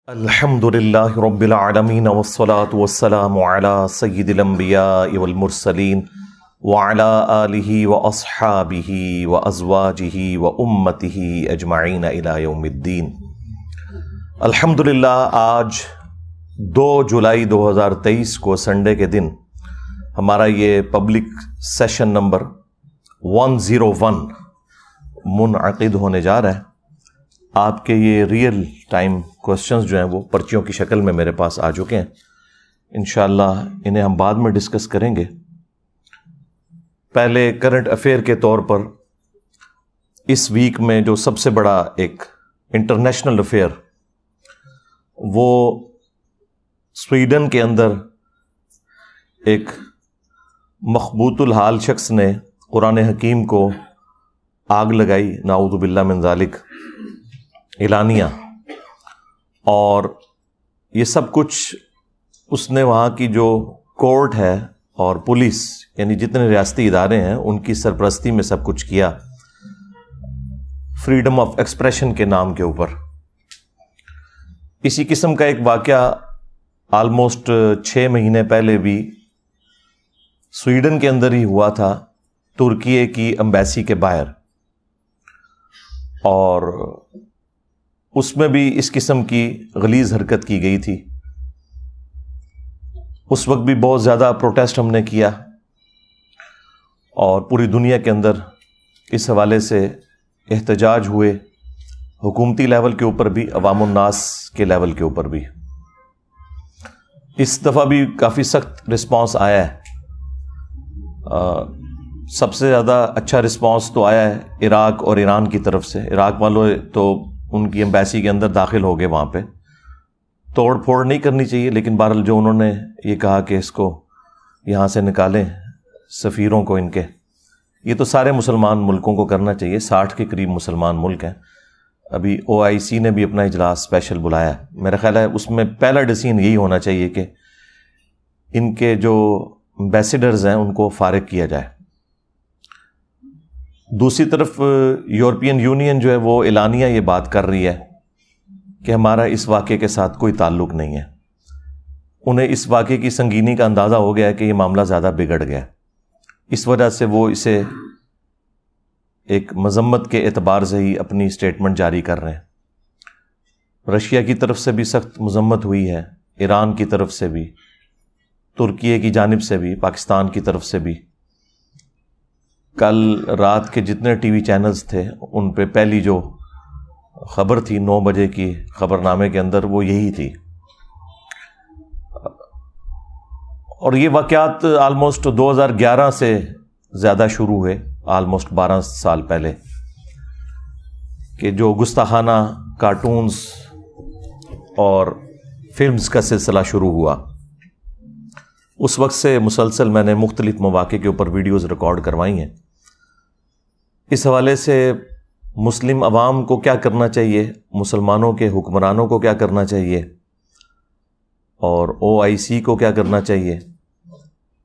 الحمدللہ رب العالمین والصلاة والسلام علی سید الانبیاء والمرسلین وعلی آلہ واصحابہ وازواجہ وامتہ اجمعین الی یوم الدین۔ الحمدللہ آج 2 جولائی 2023 کو سنڈے کے دن ہمارا یہ پبلک سیشن نمبر 101 منعقد ہونے جا رہا ہے۔ آپ کے یہ ریئل ٹائم کوسچنز جو ہیں وہ پرچیوں کی شکل میں میرے پاس آ چکے ہیں، انشاءاللہ انہیں ہم بعد میں ڈسکس کریں گے۔ پہلے کرنٹ افیئر کے طور پر اس ویک میں جو سب سے بڑا ایک انٹرنیشنل افیئر وہ سویڈن کے اندر ایک مخبوط الحال شخص نے قرآن حکیم کو آگ لگائی، نعوذ باللہ من ذالک، اعلانیہ، اور یہ سب کچھ اس نے وہاں کی جو کورٹ ہے اور پولیس یعنی جتنے ریاستی ادارے ہیں ان کی سرپرستی میں سب کچھ کیا، فریڈم آف ایکسپریشن کے نام کے اوپر۔ اسی قسم کا ایک واقعہ آلموسٹ 6 مہینے پہلے بھی سویڈن کے اندر ہی ہوا تھا، ترکی کی ایمبیسی کے باہر، اور اس میں بھی اس قسم کی غلیظ حرکت کی گئی تھی۔ اس وقت بھی بہت زیادہ پروٹیسٹ ہم نے کیا اور پوری دنیا کے اندر اس حوالے سے احتجاج ہوئے، حکومتی لیول کے اوپر بھی، عوام الناس کے لیول کے اوپر بھی۔ اس دفعہ بھی کافی سخت رسپانس آیا ہے۔ سب سے زیادہ اچھا رسپانس تو آیا ہے عراق اور ایران کی طرف سے۔ عراق والوں تو ان کی ایمبیسی کے اندر داخل ہو گئے، وہاں پہ توڑ پھوڑ نہیں کرنی چاہیے، لیکن بہرحال جو انہوں نے یہ کہا کہ اس کو یہاں سے نکالیں سفیروں کو ان کے، یہ تو سارے مسلمان ملکوں کو کرنا چاہیے، 60 کے قریب مسلمان ملک ہیں۔ ابھی OIC نے بھی اپنا اجلاس اسپیشل بلایا ہے، میرا خیال ہے اس میں پہلا ڈیسیژن یہی ہونا چاہیے کہ ان کے جو ایمبیسیڈرز ہیں ان کو فارغ کیا جائے۔ دوسری طرف یورپین یونین جو ہے وہ اعلانیہ یہ بات کر رہی ہے کہ ہمارا اس واقعے کے ساتھ کوئی تعلق نہیں ہے۔ انہیں اس واقعے کی سنگینی کا اندازہ ہو گیا ہے کہ یہ معاملہ زیادہ بگڑ گیا، اس وجہ سے وہ اسے ایک مذمت کے اعتبار سے ہی اپنی اسٹیٹمنٹ جاری کر رہے ہیں۔ رشیا کی طرف سے بھی سخت مذمت ہوئی ہے، ایران کی طرف سے بھی، ترکی کی جانب سے بھی، پاکستان کی طرف سے بھی۔ کل رات کے جتنے ٹی وی چینلز تھے ان پہ پہلی جو خبر تھی 9 بجے کی خبر نامے کے اندر وہ یہی تھی، اور یہ واقعات آلموسٹ 2011 سے زیادہ شروع ہوئے، آلموسٹ 12 سال پہلے، کہ جو گستاخانہ کارٹونز اور فلمز کا سلسلہ شروع ہوا۔ اس وقت سے مسلسل میں نے مختلف مواقع کے اوپر ویڈیوز ریکارڈ کروائی ہیں۔ اس حوالے سے مسلم عوام کو کیا کرنا چاہیے، مسلمانوں کے حکمرانوں کو کیا کرنا چاہیے، اور OIC کو کیا کرنا چاہیے،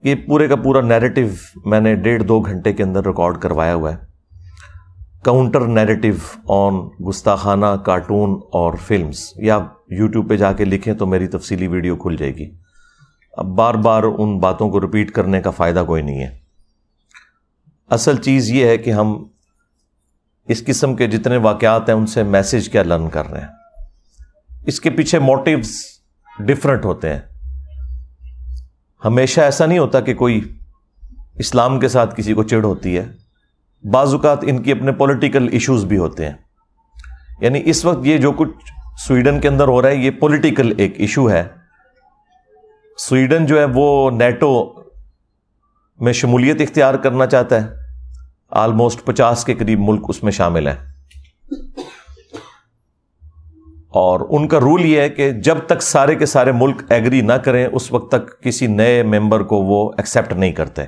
یہ پورے کا پورا نیریٹو میں نے 1.5-2 گھنٹے کے اندر ریکارڈ کروایا ہوا ہے۔ کاؤنٹر نیریٹو آن گستاخانہ کارٹون اور فلمز، یا YouTube پہ جا کے لکھیں تو میری تفصیلی ویڈیو کھل جائے گی۔ اب بار بار ان باتوں کو ریپیٹ کرنے کا فائدہ کوئی نہیں ہے۔ اصل چیز یہ ہے کہ ہم اس قسم کے جتنے واقعات ہیں ان سے میسج کیا لرن کر رہے ہیں، اس کے پیچھے موٹیوز ڈفرنٹ ہوتے ہیں۔ ہمیشہ ایسا نہیں ہوتا کہ کوئی اسلام کے ساتھ کسی کو چڑ ہوتی ہے، بعض اوقات ان کی اپنے پولیٹیکل ایشوز بھی ہوتے ہیں۔ یعنی اس وقت یہ جو کچھ سویڈن کے اندر ہو رہا ہے یہ پولیٹیکل ایک ایشو ہے۔ سویڈن جو ہے وہ نیٹو میں شمولیت اختیار کرنا چاہتا ہے، آلموسٹ 50 کے قریب ملک اس میں شامل ہیں، اور ان کا رول یہ ہے کہ جب تک سارے کے سارے ملک ایگری نہ کریں اس وقت تک کسی نئے ممبر کو وہ ایکسیپٹ نہیں کرتے۔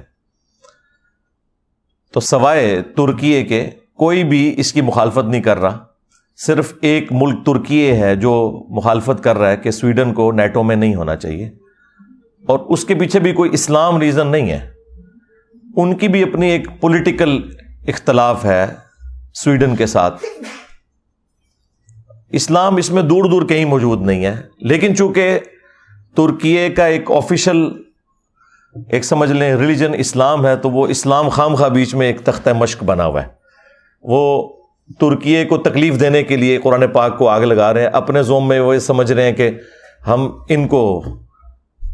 تو سوائے ترکی کے کوئی بھی اس کی مخالفت نہیں کر رہا، صرف ایک ملک ترکی ہے جو مخالفت کر رہا ہے کہ سویڈن کو نیٹو میں نہیں ہونا چاہیے، اور اس کے پیچھے بھی کوئی اسلام ریزن نہیں ہے، ان کی بھی اپنی ایک پولیٹیکل اختلاف ہے سویڈن کے ساتھ۔ اسلام اس میں دور دور کہیں موجود نہیں ہے، لیکن چونکہ ترکیے کا ایک آفیشل ایک سمجھ لیں ریلیجن اسلام ہے، تو وہ اسلام خام خواہ بیچ میں ایک تختہ مشق بنا ہوا ہے. وہ ترکیے کو تکلیف دینے کے لیے قرآن پاک کو آگ لگا رہے ہیں، اپنے زوم میں وہ سمجھ رہے ہیں کہ ہم ان کو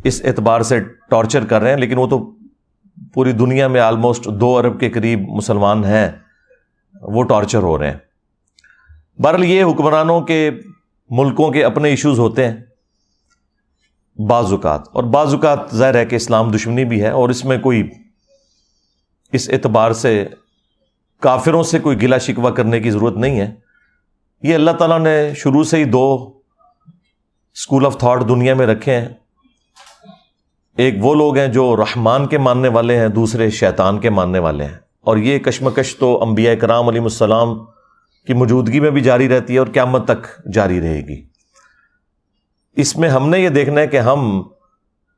اس اعتبار سے ٹارچر کر رہے ہیں، لیکن وہ تو پوری دنیا میں آلموسٹ 2 ارب کے قریب مسلمان ہیں، وہ ٹارچر ہو رہے ہیں. بہرحال یہ حکمرانوں کے ملکوں کے اپنے ایشوز ہوتے ہیں بعض اوقات، اور بعض اوقات ظاہر ہے کہ اسلام دشمنی بھی ہے، اور اس میں کوئی اس اعتبار سے کافروں سے کوئی گلہ شکوہ کرنے کی ضرورت نہیں ہے. یہ اللہ تعالیٰ نے شروع سے ہی 2 اسکول آف تھاٹ دنیا میں رکھے ہیں. ایک وہ لوگ ہیں جو رحمان کے ماننے والے ہیں، دوسرے شیطان کے ماننے والے ہیں، اور یہ کشمکش تو انبیاء کرام علیہ السلام کی موجودگی میں بھی جاری رہتی ہے اور قیامت تک جاری رہے گی. اس میں ہم نے یہ دیکھنا ہے کہ ہم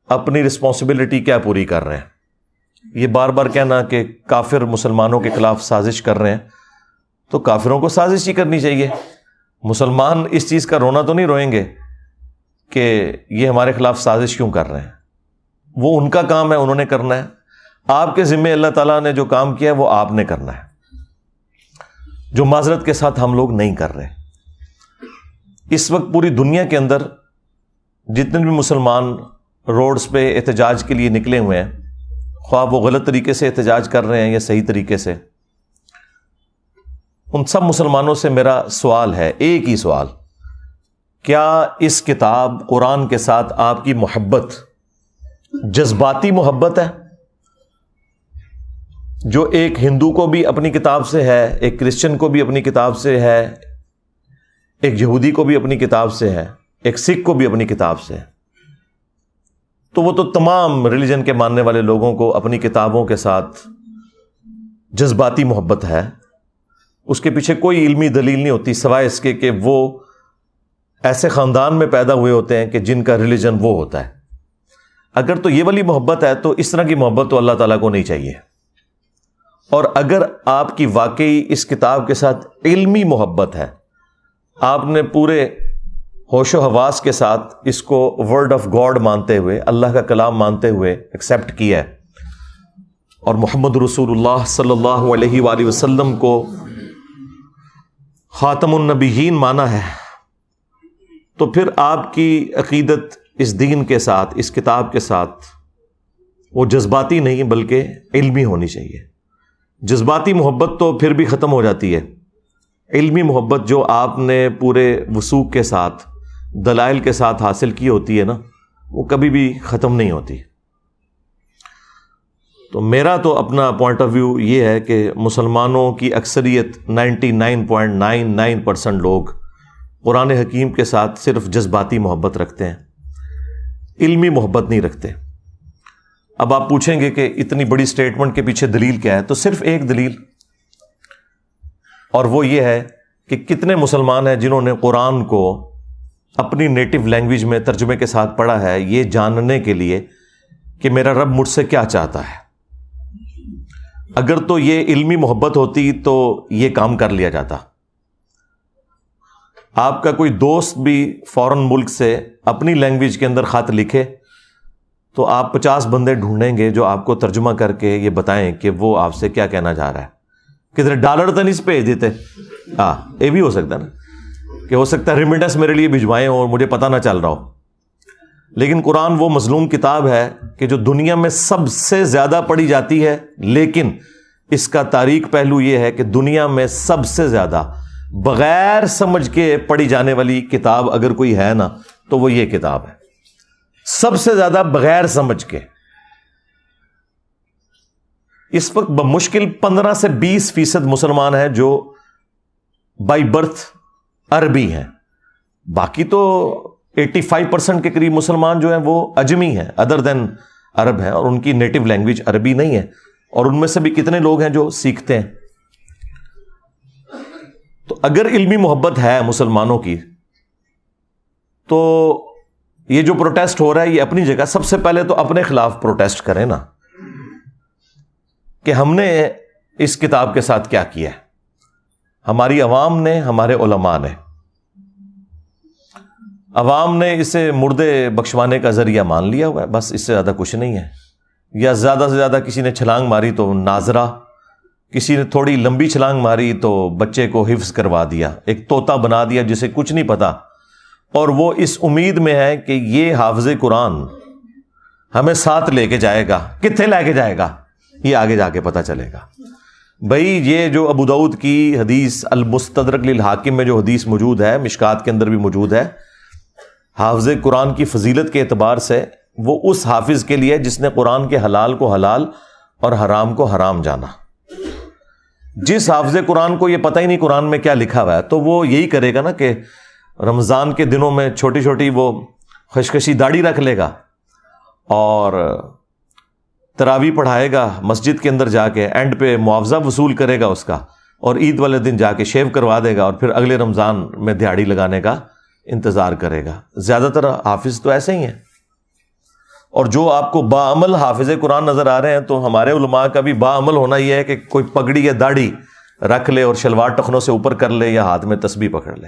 اپنی رسپانسبلٹی کیا پوری کر رہے ہیں. یہ بار بار کہنا کہ کافر مسلمانوں کے خلاف سازش کر رہے ہیں، تو کافروں کو سازش ہی کرنی چاہیے. مسلمان اس چیز کا رونا تو نہیں روئیں گے کہ یہ ہمارے خلاف سازش کیوں کر رہے ہیں. وہ ان کا کام ہے، انہوں نے کرنا ہے. آپ کے ذمے اللہ تعالیٰ نے جو کام کیا ہے وہ آپ نے کرنا ہے، جو معذرت کے ساتھ ہم لوگ نہیں کر رہے. اس وقت پوری دنیا کے اندر جتنے بھی مسلمان روڈز پہ احتجاج کے لیے نکلے ہوئے ہیں، خواہ وہ غلط طریقے سے احتجاج کر رہے ہیں یا صحیح طریقے سے، ان سب مسلمانوں سے میرا سوال ہے، ایک ہی سوال: کیا اس کتاب قرآن کے ساتھ آپ کی محبت جذباتی محبت ہے، جو ایک ہندو کو بھی اپنی کتاب سے ہے، ایک کرسچن کو بھی اپنی کتاب سے ہے، ایک یہودی کو بھی اپنی کتاب سے ہے، ایک سکھ کو بھی اپنی کتاب سے ہے؟ تو وہ تو تمام ریلیجن کے ماننے والے لوگوں کو اپنی کتابوں کے ساتھ جذباتی محبت ہے. اس کے پیچھے کوئی علمی دلیل نہیں ہوتی سوائے اس کے کہ وہ ایسے خاندان میں پیدا ہوئے ہوتے ہیں کہ جن کا ریلیجن وہ ہوتا ہے. اگر تو یہ والی محبت ہے تو اس طرح کی محبت تو اللہ تعالیٰ کو نہیں چاہیے. اور اگر آپ کی واقعی اس کتاب کے ساتھ علمی محبت ہے، آپ نے پورے ہوش و حواس کے ساتھ اس کو ورڈ آف گاڈ مانتے ہوئے، اللہ کا کلام مانتے ہوئے ایکسیپٹ کیا ہے، اور محمد رسول اللہ صلی اللہ علیہ وآلہ وسلم کو خاتم النبیین مانا ہے، تو پھر آپ کی عقیدت اس دین کے ساتھ، اس کتاب کے ساتھ، وہ جذباتی نہیں بلکہ علمی ہونی چاہیے. جذباتی محبت تو پھر بھی ختم ہو جاتی ہے. علمی محبت جو آپ نے پورے وثوق کے ساتھ، دلائل کے ساتھ حاصل کی ہوتی ہے نا، وہ کبھی بھی ختم نہیں ہوتی. تو میرا تو اپنا پوائنٹ آف ویو یہ ہے کہ مسلمانوں کی اکثریت 99.99% لوگ قرآن حکیم کے ساتھ صرف جذباتی محبت رکھتے ہیں، علمی محبت نہیں رکھتے. اب آپ پوچھیں گے کہ اتنی بڑی سٹیٹمنٹ کے پیچھے دلیل کیا ہے؟ تو صرف ایک دلیل، اور وہ یہ ہے کہ کتنے مسلمان ہیں جنہوں نے قرآن کو اپنی نیٹو لینگویج میں ترجمے کے ساتھ پڑھا ہے، یہ جاننے کے لیے کہ میرا رب مجھ سے کیا چاہتا ہے. اگر تو یہ علمی محبت ہوتی تو یہ کام کر لیا جاتا. آپ کا کوئی دوست بھی فورن ملک سے اپنی لینگویج کے اندر خط لکھے تو آپ 50 بندے ڈھونڈیں گے جو آپ کو ترجمہ کر کے یہ بتائیں کہ وہ آپ سے کیا کہنا چاہ رہا ہے. کدھر ڈالر تو نہیں بھیج دیتے؟ ہاں، یہ بھی ہو سکتا ہے نا کہ ہو سکتا ہے ریمیٹنس میرے لیے بھجوائیں اور مجھے پتہ نہ چل رہا ہو. لیکن قرآن وہ مظلوم کتاب ہے کہ جو دنیا میں سب سے زیادہ پڑھی جاتی ہے، لیکن اس کا تاریک پہلو یہ ہے کہ دنیا میں سب سے زیادہ بغیر سمجھ کے پڑھی جانے والی کتاب اگر کوئی ہے نا تو وہ یہ کتاب ہے. سب سے زیادہ بغیر سمجھ کے. اس وقت بمشکل 15 سے 20% مسلمان ہیں جو بائی برتھ عربی ہیں. باقی تو 85% کے قریب مسلمان جو ہیں وہ اجمی ہیں، ادر دین عرب ہیں، اور ان کی نیٹو لینگویج عربی نہیں ہے. اور ان میں سے بھی کتنے لوگ ہیں جو سیکھتے ہیں. تو اگر علمی محبت ہے مسلمانوں کی تو یہ جو پروٹیسٹ ہو رہا ہے یہ اپنی جگہ. سب سے پہلے تو اپنے خلاف پروٹیسٹ کریں نا کہ ہم نے اس کتاب کے ساتھ کیا کیا ہے. ہماری عوام نے، ہمارے علماء نے. عوام نے اسے مردے بخشوانے کا ذریعہ مان لیا ہوا ہے، بس اس سے زیادہ کچھ نہیں ہے. یا زیادہ سے زیادہ کسی نے چھلانگ ماری تو ناظرہ، کسی نے تھوڑی لمبی چھلانگ ماری تو بچے کو حفظ کروا دیا، ایک طوطا بنا دیا جسے کچھ نہیں پتا، اور وہ اس امید میں ہے کہ یہ حافظ قرآن ہمیں ساتھ لے کے جائے گا. کتنے لے کے جائے گا یہ آگے جا کے پتہ چلے گا. بھائی یہ جو ابو داؤد کی حدیث المستدرک للحاکم میں جو حدیث موجود ہے، مشکات کے اندر بھی موجود ہے، حافظ قرآن کی فضیلت کے اعتبار سے وہ اس حافظ کے لیے جس نے قرآن کے حلال کو حلال اور حرام کو حرام جانا. جس حافظ قرآن کو یہ پتہ ہی نہیں قرآن میں کیا لکھا ہوا ہے، تو وہ یہی کرے گا نا کہ رمضان کے دنوں میں چھوٹی چھوٹی وہ خشخشی داڑھی رکھ لے گا اور تراویح پڑھائے گا مسجد کے اندر جا کے، اینڈ پہ معاوضہ وصول کرے گا اس کا، اور عید والے دن جا کے شیو کروا دے گا، اور پھر اگلے رمضان میں دیہاڑی لگانے کا انتظار کرے گا. زیادہ تر حافظ تو ایسے ہی ہیں. اور جو آپ کو باعمل حافظ قرآن نظر آ رہے ہیں، تو ہمارے علماء کا بھی باعمل ہونا یہ ہے کہ کوئی پگڑی یا داڑھی رکھ لے اور شلوار ٹخنوں سے اوپر کر لے یا ہاتھ میں تسبیح پکڑ لے.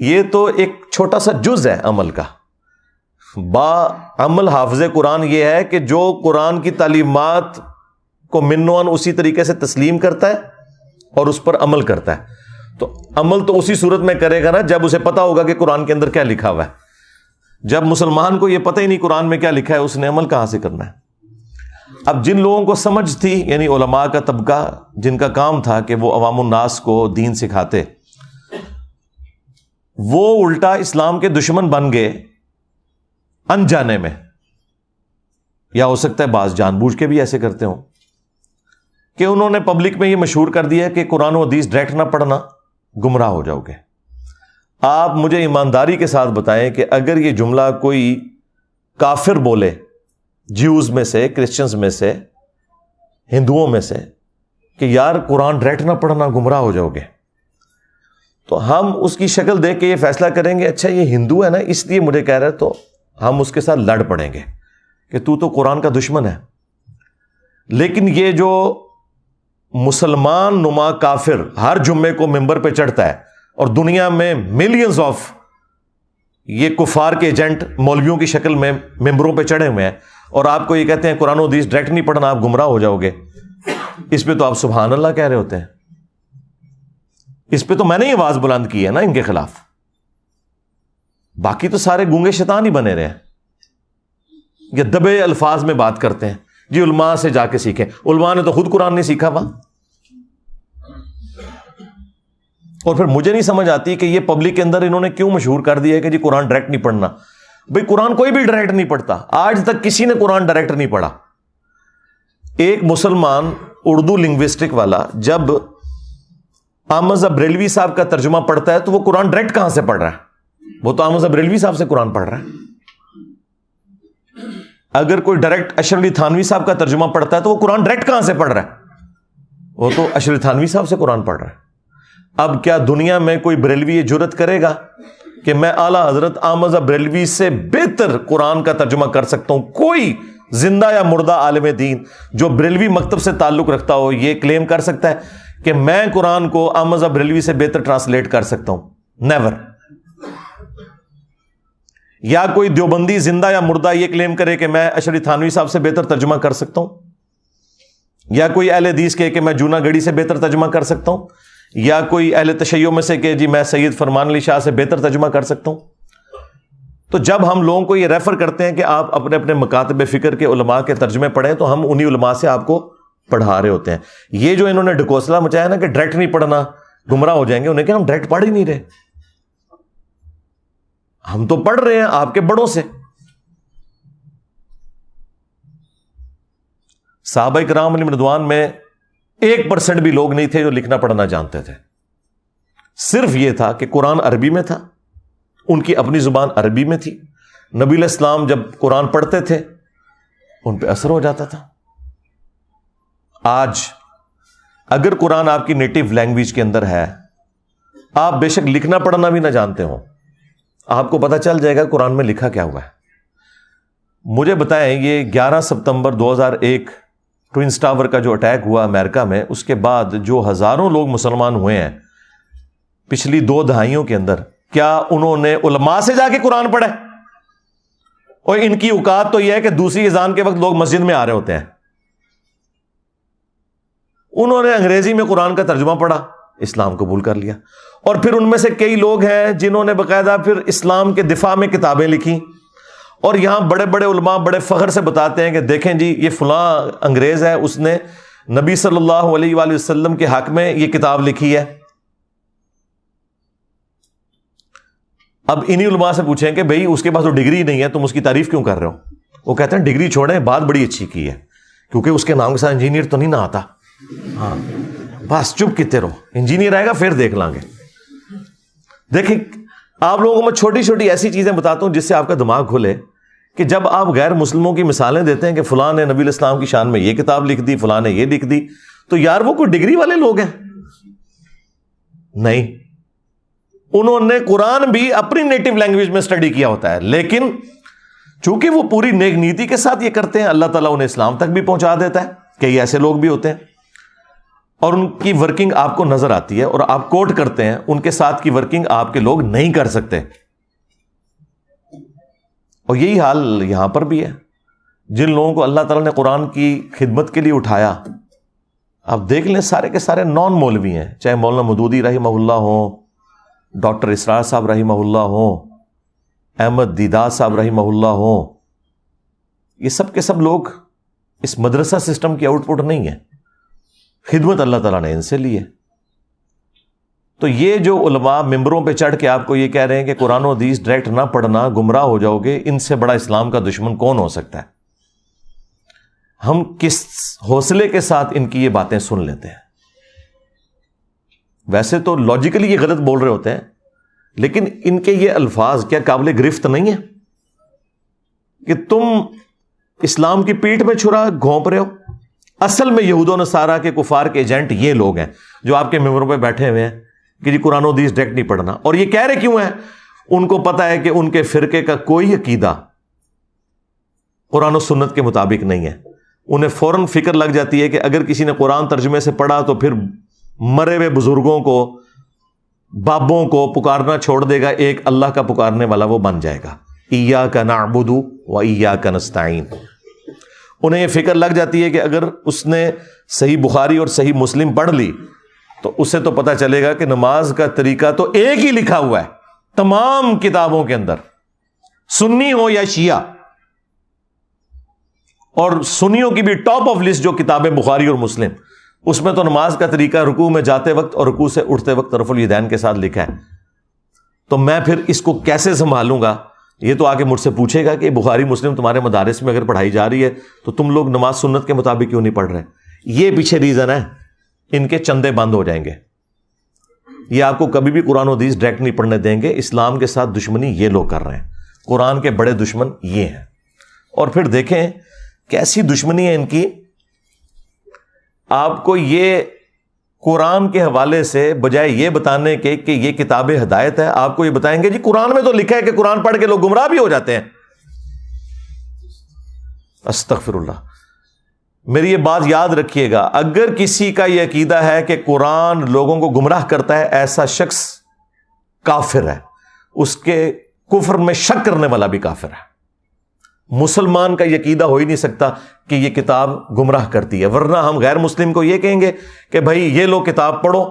یہ تو ایک چھوٹا سا جز ہے عمل کا. باعمل حافظ قرآن یہ ہے کہ جو قرآن کی تعلیمات کو منوان اسی طریقے سے تسلیم کرتا ہے اور اس پر عمل کرتا ہے. تو عمل تو اسی صورت میں کرے گا نا جب اسے پتا ہوگا کہ قرآن کے اندر کیا لکھا ہوا ہے. جب مسلمان کو یہ پتہ ہی نہیں قرآن میں کیا لکھا ہے، اس نے عمل کہاں سے کرنا ہے؟ اب جن لوگوں کو سمجھ تھی، یعنی علماء کا طبقہ جن کا کام تھا کہ وہ عوام الناس کو دین سکھاتے، وہ الٹا اسلام کے دشمن بن گئے انجانے میں، یا ہو سکتا ہے بعض جان بوجھ کے بھی ایسے کرتے ہوں کہ انہوں نے پبلک میں یہ مشہور کر دیا کہ قرآن و حدیث ڈائریکٹ نہ پڑھنا، گمراہ ہو جاؤ گے. آپ مجھے ایمانداری کے ساتھ بتائیں کہ اگر یہ جملہ کوئی کافر بولے، جیوز میں سے، کرسچنز میں سے، ہندوؤں میں سے، کہ یار قرآن ڈائریکٹ نہ پڑھنا گمراہ ہو جاؤ گے، تو ہم اس کی شکل دیکھ کے یہ فیصلہ کریں گے اچھا یہ ہندو ہے نا اس لیے مجھے کہہ رہا ہے، تو ہم اس کے ساتھ لڑ پڑیں گے کہ تو قرآن کا دشمن ہے. لیکن یہ جو مسلمان نما کافر ہر جمعے کو ممبر پہ چڑھتا ہے اور دنیا میں ملینز آف یہ کفار کے ایجنٹ مولویوں کی شکل میں ممبروں پہ چڑھے ہوئے ہیں، اور آپ کو یہ کہتے ہیں قرآن و حدیث ڈائریکٹ نہیں پڑھنا آپ گمراہ ہو جاؤ گے، اس پہ تو آپ سبحان اللہ کہہ رہے ہوتے ہیں. اس پہ تو میں نے یہ آواز بلند کی ہے نا ان کے خلاف. باقی تو سارے گونگے شیطان ہی بنے رہے ہیں، یہ دبے الفاظ میں بات کرتے ہیں. جی علماء سے جا کے سیکھیں. علماء نے تو خود قرآن نہیں سیکھا وہاں. اور پھر مجھے نہیں سمجھ آتی کہ یہ پبلک کے اندر انہوں نے کیوں مشہور کر دیا ہے کہ جی قرآن ڈائریکٹ نہیں پڑھنا. بھئی قرآن کوئی بھی ڈائریکٹ نہیں پڑھتا، آج تک کسی نے قرآن ڈائریکٹ نہیں پڑھا. ایک مسلمان اردو لنگوسٹک والا جب احمد بریلوی صاحب کا ترجمہ پڑھتا ہے تو وہ قرآن ڈائریکٹ کہاں سے پڑھ رہا ہے؟ وہ تو احمد بریلوی صاحب سے قرآن پڑھ رہا ہے. اگر کوئی ڈائریکٹ اشرف علی تھانوی صاحب کا ترجمہ پڑھتا ہے تو وہ قرآن ڈائریکٹ کہاں سے پڑھ رہا ہے؟ وہ تو اشرف تھانوی صاحب سے قرآن پڑھ رہا ہے. اب کیا دنیا میں کوئی بریلوی یہ جرت کرے گا کہ میں اعلیٰ حضرت احمد بریلوی سے بہتر قرآن کا ترجمہ کر سکتا ہوں؟ کوئی زندہ یا مردہ عالم دین جو بریلوی مکتب سے تعلق رکھتا ہو یہ کلیم کر سکتا ہے کہ میں قرآن کو احمد بریلوی سے بہتر ٹرانسلیٹ کر سکتا ہوں؟ نیور. یا کوئی دیوبندی زندہ یا مردہ یہ کلیم کرے کہ میں اشرف تھانوی صاحب سے بہتر ترجمہ کر سکتا ہوں؟ یا کوئی اہل حدیث کہے کہ میں جونا گڑھی سے بہتر ترجمہ کر سکتا ہوں؟ یا کوئی اہل تشیع میں سے کہ جی میں سید فرمان علی شاہ سے بہتر ترجمہ کر سکتا ہوں؟ تو جب ہم لوگوں کو یہ ریفر کرتے ہیں کہ آپ اپنے اپنے مکاتب فکر کے علماء کے ترجمے پڑھیں تو ہم انہی علماء سے آپ کو پڑھا رہے ہوتے ہیں. یہ جو انہوں نے ڈھکوسلا مچایا نا کہ ڈائریکٹ نہیں پڑھنا گمراہ ہو جائیں گے، انہیں کہ ہم ڈائریکٹ پڑھ ہی نہیں رہے، ہم تو پڑھ رہے ہیں آپ کے بڑوں سے. صحابہ کرام علیہم رضوان میں 1% بھی لوگ نہیں تھے جو لکھنا پڑھنا جانتے تھے. صرف یہ تھا کہ قرآن عربی میں تھا، ان کی اپنی زبان عربی میں تھی. نبی علیہ السلام جب قرآن پڑھتے تھے ان پہ اثر ہو جاتا تھا. آج اگر قرآن آپ کی نیٹو لینگویج کے اندر ہے، آپ بے شک لکھنا پڑھنا بھی نہ جانتے ہوں، آپ کو پتہ چل جائے گا قرآن میں لکھا کیا ہوا ہے. مجھے بتائیں یہ 11 ستمبر 2001 ٹوئنس ٹاور کا جو اٹیک ہوا امریکہ میں، اس کے بعد جو ہزاروں لوگ مسلمان ہوئے ہیں پچھلی 2 دہائیوں کے اندر، کیا انہوں نے علماء سے جا کے قرآن پڑھا؟ اور ان کی اوقات تو یہ ہے کہ دوسری اذان کے وقت لوگ مسجد میں آ رہے ہوتے ہیں. انہوں نے انگریزی میں قرآن کا ترجمہ پڑھا, اسلام قبول کر لیا. اور پھر ان میں سے کئی لوگ ہیں جنہوں نے باقاعدہ پھر اسلام کے دفاع میں کتابیں لکھی, اور یہاں بڑے بڑے علماء بڑے فخر سے بتاتے ہیں کہ دیکھیں جی یہ فلاں انگریز ہے, اس نے نبی صلی اللہ علیہ وآلہ وسلم کے حق میں یہ کتاب لکھی ہے. اب انہی علماء سے پوچھیں کہ بھئی اس کے پاس تو ڈگری نہیں ہے, تم اس کی تعریف کیوں کر رہے ہو؟ وہ کہتے ہیں ڈگری چھوڑیں, بات بڑی اچھی کی ہے, کیونکہ اس کے نام کے ساتھ انجینئر تو نہیں نہ آتا. ہاں بس چپ کیتے رہو, انجینئر آئے گا پھر دیکھ لیں گے. دیکھیں آپ لوگوں کو میں چھوٹی چھوٹی ایسی چیزیں بتاتا ہوں جس سے آپ کا دماغ کھلے, کہ جب آپ غیر مسلموں کی مثالیں دیتے ہیں کہ فلاں نے نبی الاسلام کی شان میں یہ کتاب لکھ دی, فلاں نے یہ لکھ دی, تو یار وہ کوئی ڈگری والے لوگ ہیں؟ نہیں, انہوں نے قرآن بھی اپنی نیٹو لینگویج میں اسٹڈی کیا ہوتا ہے, لیکن چونکہ وہ پوری نیک نیتی کے ساتھ یہ کرتے ہیں, اللہ تعالیٰ انہیں اسلام تک بھی پہنچا دیتا ہے. کئی ایسے لوگ بھی ہوتے ہیں اور ان کی ورکنگ آپ کو نظر آتی ہے اور آپ کوٹ کرتے ہیں, ان کے ساتھ کی ورکنگ آپ کے لوگ نہیں کر سکتے. اور یہی حال یہاں پر بھی ہے. جن لوگوں کو اللہ تعالیٰ نے قرآن کی خدمت کے لیے اٹھایا, آپ دیکھ لیں سارے کے سارے نان مولوی ہیں, چاہے مولانا مودودی رحمہ اللہ ہوں, ڈاکٹر اسرار صاحب رحمہ اللہ ہوں, احمد دیدار صاحب رحمہ اللہ ہوں, یہ سب کے سب لوگ اس مدرسہ سسٹم کی آؤٹ پٹ نہیں ہے, خدمت اللہ تعالیٰ نے ان سے لی ہے. تو یہ جو علماء ممبروں پہ چڑھ کے آپ کو یہ کہہ رہے ہیں کہ قرآن و حدیث ڈائریکٹ نہ پڑھنا گمراہ ہو جاؤ گے, ان سے بڑا اسلام کا دشمن کون ہو سکتا ہے؟ ہم کس حوصلے کے ساتھ ان کی یہ باتیں سن لیتے ہیں. ویسے تو لاجیکلی یہ غلط بول رہے ہوتے ہیں, لیکن ان کے یہ الفاظ کیا قابل گرفت نہیں ہے کہ تم اسلام کی پیٹھ میں چھرا گھونپ رہے ہو؟ اصل میں یہود و نصارہ کے کفار کے ایجنٹ یہ لوگ ہیں جو آپ کے ممبروں پہ بیٹھے ہوئے ہیں کہ جی قرآن و حدیث ڈائریکٹ نہیں پڑھنا. اور یہ کہہ رہے کیوں ہیں؟ ان کو پتا ہے کہ ان کے فرقے کا کوئی عقیدہ قرآن و سنت کے مطابق نہیں ہے. انہیں فوراً فکر لگ جاتی ہے کہ اگر کسی نے قرآن ترجمے سے پڑھا تو پھر مرے ہوئے بزرگوں کو, بابوں کو پکارنا چھوڑ دے گا, ایک اللہ کا پکارنے والا وہ بن جائے گا. ایاک نعبد و ایاک نستعین. انہیں یہ فکر لگ جاتی ہے کہ اگر اس نے صحیح بخاری اور صحیح مسلم پڑھ لی تو اسے تو پتہ چلے گا کہ نماز کا طریقہ تو ایک ہی لکھا ہوا ہے تمام کتابوں کے اندر, سنی ہو یا شیعہ. اور سنیوں کی بھی ٹاپ آف لسٹ جو کتابیں بخاری اور مسلم, اس میں تو نماز کا طریقہ رکوع میں جاتے وقت اور رکوع سے اٹھتے وقت طرف الیدین کے ساتھ لکھا ہے. تو میں پھر اس کو کیسے سنبھالوں گا؟ یہ تو آگے مجھ سے پوچھے گا کہ بخاری مسلم تمہارے مدارس میں اگر پڑھائی جا رہی ہے تو تم لوگ نماز سنت کے مطابق کیوں نہیں پڑھ رہے؟ یہ پیچھے ریزن ہے, ان کے چندے بند ہو جائیں گے. یہ آپ کو کبھی بھی قرآن و حدیث ڈائریکٹ نہیں پڑھنے دیں گے. اسلام کے ساتھ دشمنی یہ لوگ کر رہے ہیں, قرآن کے بڑے دشمن یہ ہیں. اور پھر دیکھیں کیسی دشمنی ہے ان کی. آپ کو یہ قرآن کے حوالے سے بجائے یہ بتانے کے کہ یہ کتاب ہدایت ہے, آپ کو یہ بتائیں گے جی قرآن میں تو لکھا ہے کہ قرآن پڑھ کے لوگ گمراہ بھی ہو جاتے ہیں. استغفر اللہ. میری یہ بات یاد رکھیے گا, اگر کسی کا یہ عقیدہ ہے کہ قرآن لوگوں کو گمراہ کرتا ہے, ایسا شخص کافر ہے. اس کے کفر میں شک کرنے والا بھی کافر ہے. مسلمان کا یہ عقیدہ ہو ہی نہیں سکتا کہ یہ کتاب گمراہ کرتی ہے, ورنہ ہم غیر مسلم کو یہ کہیں گے کہ بھائی یہ لو کتاب پڑھو,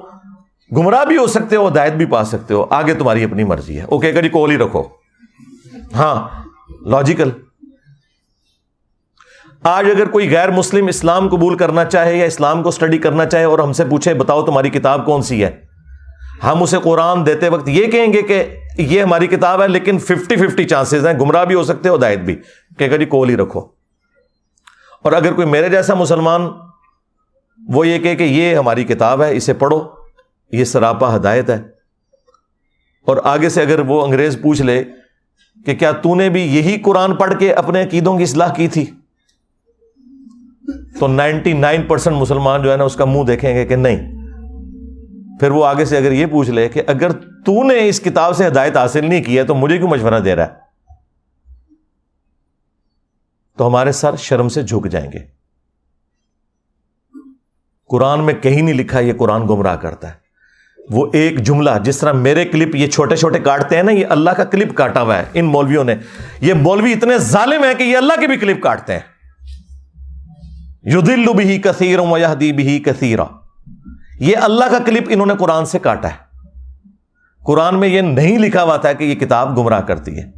گمراہ بھی ہو سکتے ہو, ہدایت بھی پا سکتے ہو, آگے تمہاری اپنی مرضی ہے. اوکے جی کول ہی رکھو. ہاں لاجیکل. آج اگر کوئی غیر مسلم اسلام قبول کرنا چاہے یا اسلام کو سٹڈی کرنا چاہے اور ہم سے پوچھے بتاؤ تمہاری کتاب کون سی ہے, ہم اسے قرآن دیتے وقت یہ کہیں گے کہ یہ ہماری کتاب ہے, لیکن 50-50 چانسز ہیں, گمراہ بھی ہو سکتے ہو, ہدایت بھی. کہ جی کول ہی رکھو. اور اگر کوئی میرے جیسا مسلمان وہ یہ کہے کہ یہ ہماری کتاب ہے, اسے پڑھو, یہ سراپا ہدایت ہے, اور آگے سے اگر وہ انگریز پوچھ لے کہ کیا تو نے بھی یہی قرآن پڑھ کے اپنے عقیدوں کی اصلاح کی تھی, تو 99% مسلمان جو ہے نا اس کا منہ دیکھیں گے کہ نہیں. پھر وہ آگے سے اگر یہ پوچھ لے کہ اگر تو نے اس کتاب سے ہدایت حاصل نہیں کی ہے تو مجھے کیوں مشورہ دے رہا ہے, تو ہمارے سر شرم سے جھک جائیں گے. قرآن میں کہیں نہیں لکھا یہ قرآن گمراہ کرتا ہے. وہ ایک جملہ، جس طرح میرے کلپ یہ چھوٹے چھوٹے کاٹتے ہیں نا، یہ اللہ کا کلپ کاٹا ہوا ہے ان مولویوں نے. یہ مولوی اتنے ظالم ہیں کہ یہ اللہ کے بھی کلپ کاٹتے ہیں. یضل بہ کثیرا ویہدی بہ کثیرا، یہ اللہ کا کلپ انہوں نے قرآن سے کاٹا ہے. قرآن میں یہ نہیں لکھا ہوا تھا کہ یہ کتاب گمراہ کرتی ہے.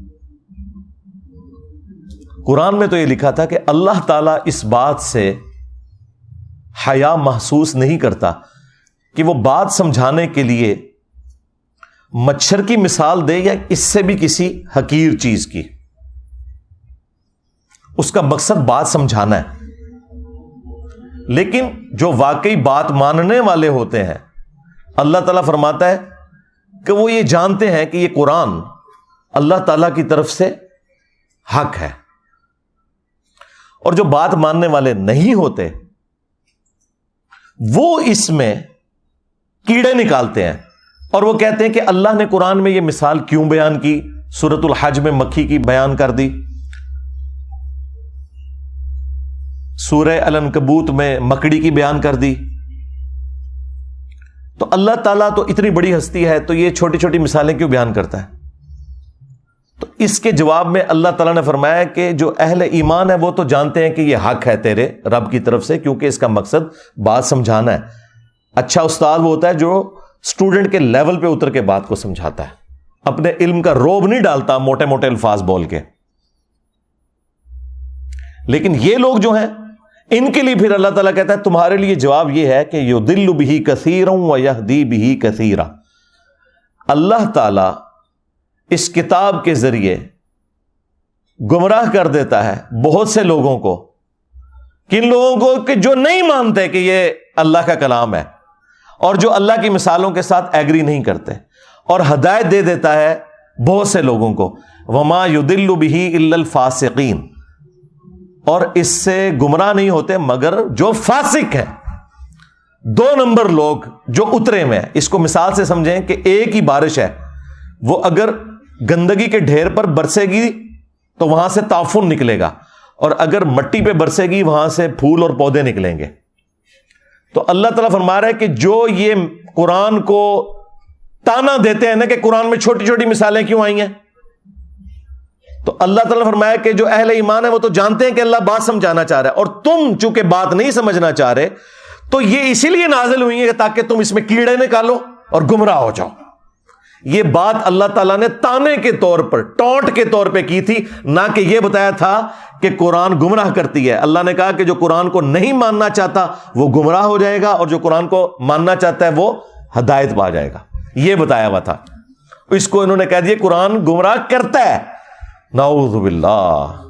قرآن میں تو یہ لکھا تھا کہ اللہ تعالیٰ اس بات سے حیا محسوس نہیں کرتا کہ وہ بات سمجھانے کے لیے مچھر کی مثال دے یا اس سے بھی کسی حقیر چیز کی. اس کا مقصد بات سمجھانا ہے. لیکن جو واقعی بات ماننے والے ہوتے ہیں، اللہ تعالیٰ فرماتا ہے کہ وہ یہ جانتے ہیں کہ یہ قرآن اللہ تعالیٰ کی طرف سے حق ہے. اور جو بات ماننے والے نہیں ہوتے وہ اس میں کیڑے نکالتے ہیں اور وہ کہتے ہیں کہ اللہ نے قرآن میں یہ مثال کیوں بیان کی، سورۃ الحج میں مکھی کی بیان کر دی، سورہ العنکبوت میں مکڑی کی بیان کر دی. تو اللہ تعالیٰ تو اتنی بڑی ہستی ہے تو یہ چھوٹی چھوٹی مثالیں کیوں بیان کرتا ہے؟ تو اس کے جواب میں اللہ تعالیٰ نے فرمایا کہ جو اہل ایمان ہے وہ تو جانتے ہیں کہ یہ حق ہے تیرے رب کی طرف سے، کیونکہ اس کا مقصد بات سمجھانا ہے. اچھا استاد وہ ہوتا ہے جو اسٹوڈنٹ کے لیول پہ اتر کے بات کو سمجھاتا ہے، اپنے علم کا روب نہیں ڈالتا موٹے موٹے الفاظ بول کے. لیکن یہ لوگ جو ہیں ان کے لیے پھر اللہ تعالیٰ کہتا ہے تمہارے لیے جواب یہ ہے کہ یضل بہ کثیرا ویہدی بہ کثیرا. اللہ تعالیٰ اس کتاب کے ذریعے گمراہ کر دیتا ہے بہت سے لوگوں کو. کن لوگوں کو؟ کہ جو نہیں مانتے کہ یہ اللہ کا کلام ہے اور جو اللہ کی مثالوں کے ساتھ ایگری نہیں کرتے. اور ہدایت دے دیتا ہے بہت سے لوگوں کو. وما یضل بہ الا الفاسقین، اور اس سے گمراہ نہیں ہوتے مگر جو فاسق ہیں، 2 نمبر لوگ جو اترے میں ہیں. اس کو مثال سے سمجھیں کہ ایک ہی بارش ہے، وہ اگر گندگی کے ڈھیر پر برسے گی تو وہاں سے تعفن نکلے گا، اور اگر مٹی پہ برسے گی وہاں سے پھول اور پودے نکلیں گے. تو اللہ تعالیٰ فرما رہا ہے کہ جو یہ قرآن کو تانا دیتے ہیں نا کہ قرآن میں چھوٹی چھوٹی مثالیں کیوں آئی ہیں، تو اللہ تعالیٰ فرمایا کہ جو اہل ایمان ہے وہ تو جانتے ہیں کہ اللہ بات سمجھانا چاہ رہا ہے، اور تم چونکہ بات نہیں سمجھنا چاہ رہے تو یہ اسی لیے نازل ہوئی ہے تاکہ تم اس میں کیڑے نکالو اور گمراہ ہو جاؤ. یہ بات اللہ تعالیٰ نے تانے کے طور پر، ٹونٹ کے طور پہ کی تھی، نہ کہ یہ بتایا تھا کہ قرآن گمراہ کرتی ہے. اللہ نے کہا کہ جو قرآن کو نہیں ماننا چاہتا وہ گمراہ ہو جائے گا، اور جو قرآن کو ماننا چاہتا ہے وہ ہدایت پا جائے گا. یہ بتایا ہوا تھا. اس کو انہوں نے کہہ دیا قرآن گمراہ کرتا ہے. نعوذ باللہ.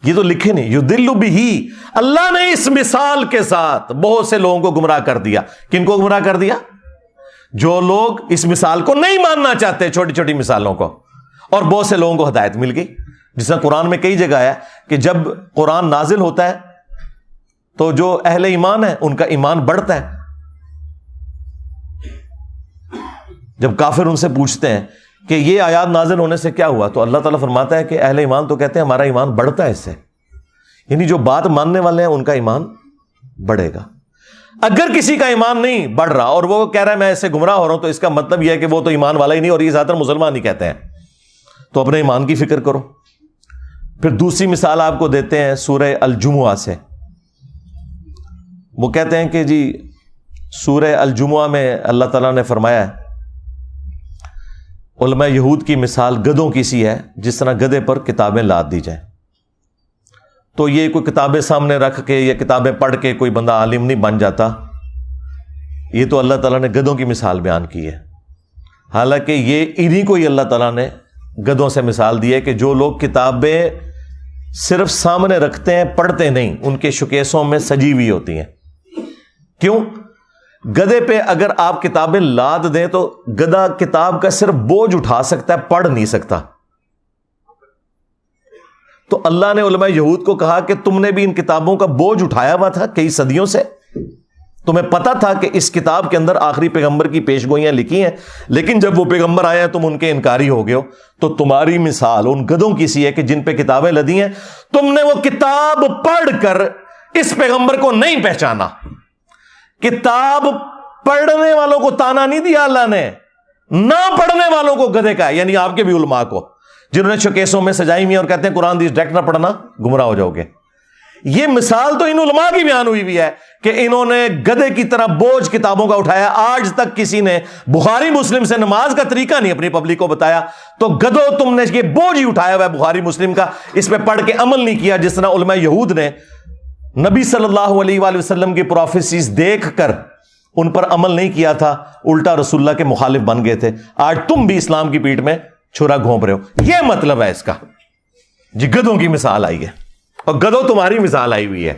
یہ تو لکھے نہیں. یضل بہ، اللہ نے اس مثال کے ساتھ بہت سے لوگوں کو گمراہ کر دیا. کن کو گمراہ کر دیا؟ جو لوگ اس مثال کو نہیں ماننا چاہتے، چھوٹی چھوٹی مثالوں کو. اور بہت سے لوگوں کو ہدایت مل گئی. جس طرح قرآن میں کئی جگہ ہے کہ جب قرآن نازل ہوتا ہے تو جو اہل ایمان ہے ان کا ایمان بڑھتا ہے. جب کافر ان سے پوچھتے ہیں کہ یہ آیات نازل ہونے سے کیا ہوا، تو اللہ تعالیٰ فرماتا ہے کہ اہل ایمان تو کہتے ہیں ہمارا ایمان بڑھتا ہے اس سے. یعنی جو بات ماننے والے ہیں ان کا ایمان بڑھے گا. اگر کسی کا ایمان نہیں بڑھ رہا اور وہ کہہ رہا ہے میں اس سے گمراہ ہو رہا ہوں، تو اس کا مطلب یہ ہے کہ وہ تو ایمان والا ہی نہیں، اور یہ زیادہ تر مسلمان ہی کہتے ہیں. تو اپنے ایمان کی فکر کرو. پھر دوسری مثال آپ کو دیتے ہیں سورہ الجمعہ سے. وہ کہتے ہیں کہ جی سورہ الجمعہ میں اللہ تعالیٰ نے فرمایا ہے علماء یہود کی مثال گدھوں کی سی ہے، جس طرح گدھے پر کتابیں لاد دی جائیں. تو یہ کوئی کتابیں سامنے رکھ کے یا کتابیں پڑھ کے کوئی بندہ عالم نہیں بن جاتا. یہ تو اللہ تعالیٰ نے گدھوں کی مثال بیان کی ہے. حالانکہ یہ انہی کو ہی اللہ تعالیٰ نے گدھوں سے مثال دی ہے کہ جو لوگ کتابیں صرف سامنے رکھتے ہیں پڑھتے نہیں، ان کے شوکیسوں میں سجی ہوئی ہوتی ہیں. کیوں؟ گدھے پہ اگر آپ کتابیں لاد دیں تو گدھا کتاب کا صرف بوجھ اٹھا سکتا ہے، پڑھ نہیں سکتا. تو اللہ نے علماء یہود کو کہا کہ تم نے بھی ان کتابوں کا بوجھ اٹھایا ہوا تھا کئی صدیوں سے، تمہیں پتا تھا کہ اس کتاب کے اندر آخری پیغمبر کی پیشگوئیاں لکھی ہیں، لیکن جب وہ پیغمبر آئے ہیں تم ان کے انکاری ہو گئے ہو. تو تمہاری مثال ان گدھوں کی سی ہے کہ جن پہ کتابیں لدی ہیں، تم نے وہ کتاب پڑھ کر اس پیغمبر کو نہیں پہچانا. کتاب پڑھنے والوں کو تانا نہیں دیا اللہ نے، نہ پڑھنے والوں کو گدھے کا ہے، یعنی آپ کے بھی علماء کو جنہوں نے شوکیسوں میں سجائی ہوئی اور کہتے ہیں قرآن حدیث ڈائریکٹ نہ پڑھنا گمراہ ہو جاؤ گے۔ یہ مثال تو ان علماء کی بیان ہوئی بھی ہے کہ انہوں نے گدھے کی طرح بوجھ کتابوں کا اٹھایا۔ آج تک کسی نے بخاری مسلم سے نماز کا طریقہ نہیں اپنی پبلک کو بتایا، تو گدھو تم نے یہ بوجھ ہی اٹھایا ہوا ہے بخاری مسلم کا، اس پہ پڑھ کے عمل نہیں کیا، جس طرح علماء یہود نے نبی صلی اللہ علیہ وآلہ وسلم کی پروفیسیز دیکھ کر ان پر عمل نہیں کیا تھا، الٹا رسول اللہ کے مخالف بن گئے تھے۔ آج تم بھی اسلام کی پیٹھ میں چھرا گھونپ رہے ہو، یہ مطلب ہے اس کا۔ جی گدھوں کی مثال آئی ہے، اور گدھو تمہاری مثال آئی ہوئی ہے،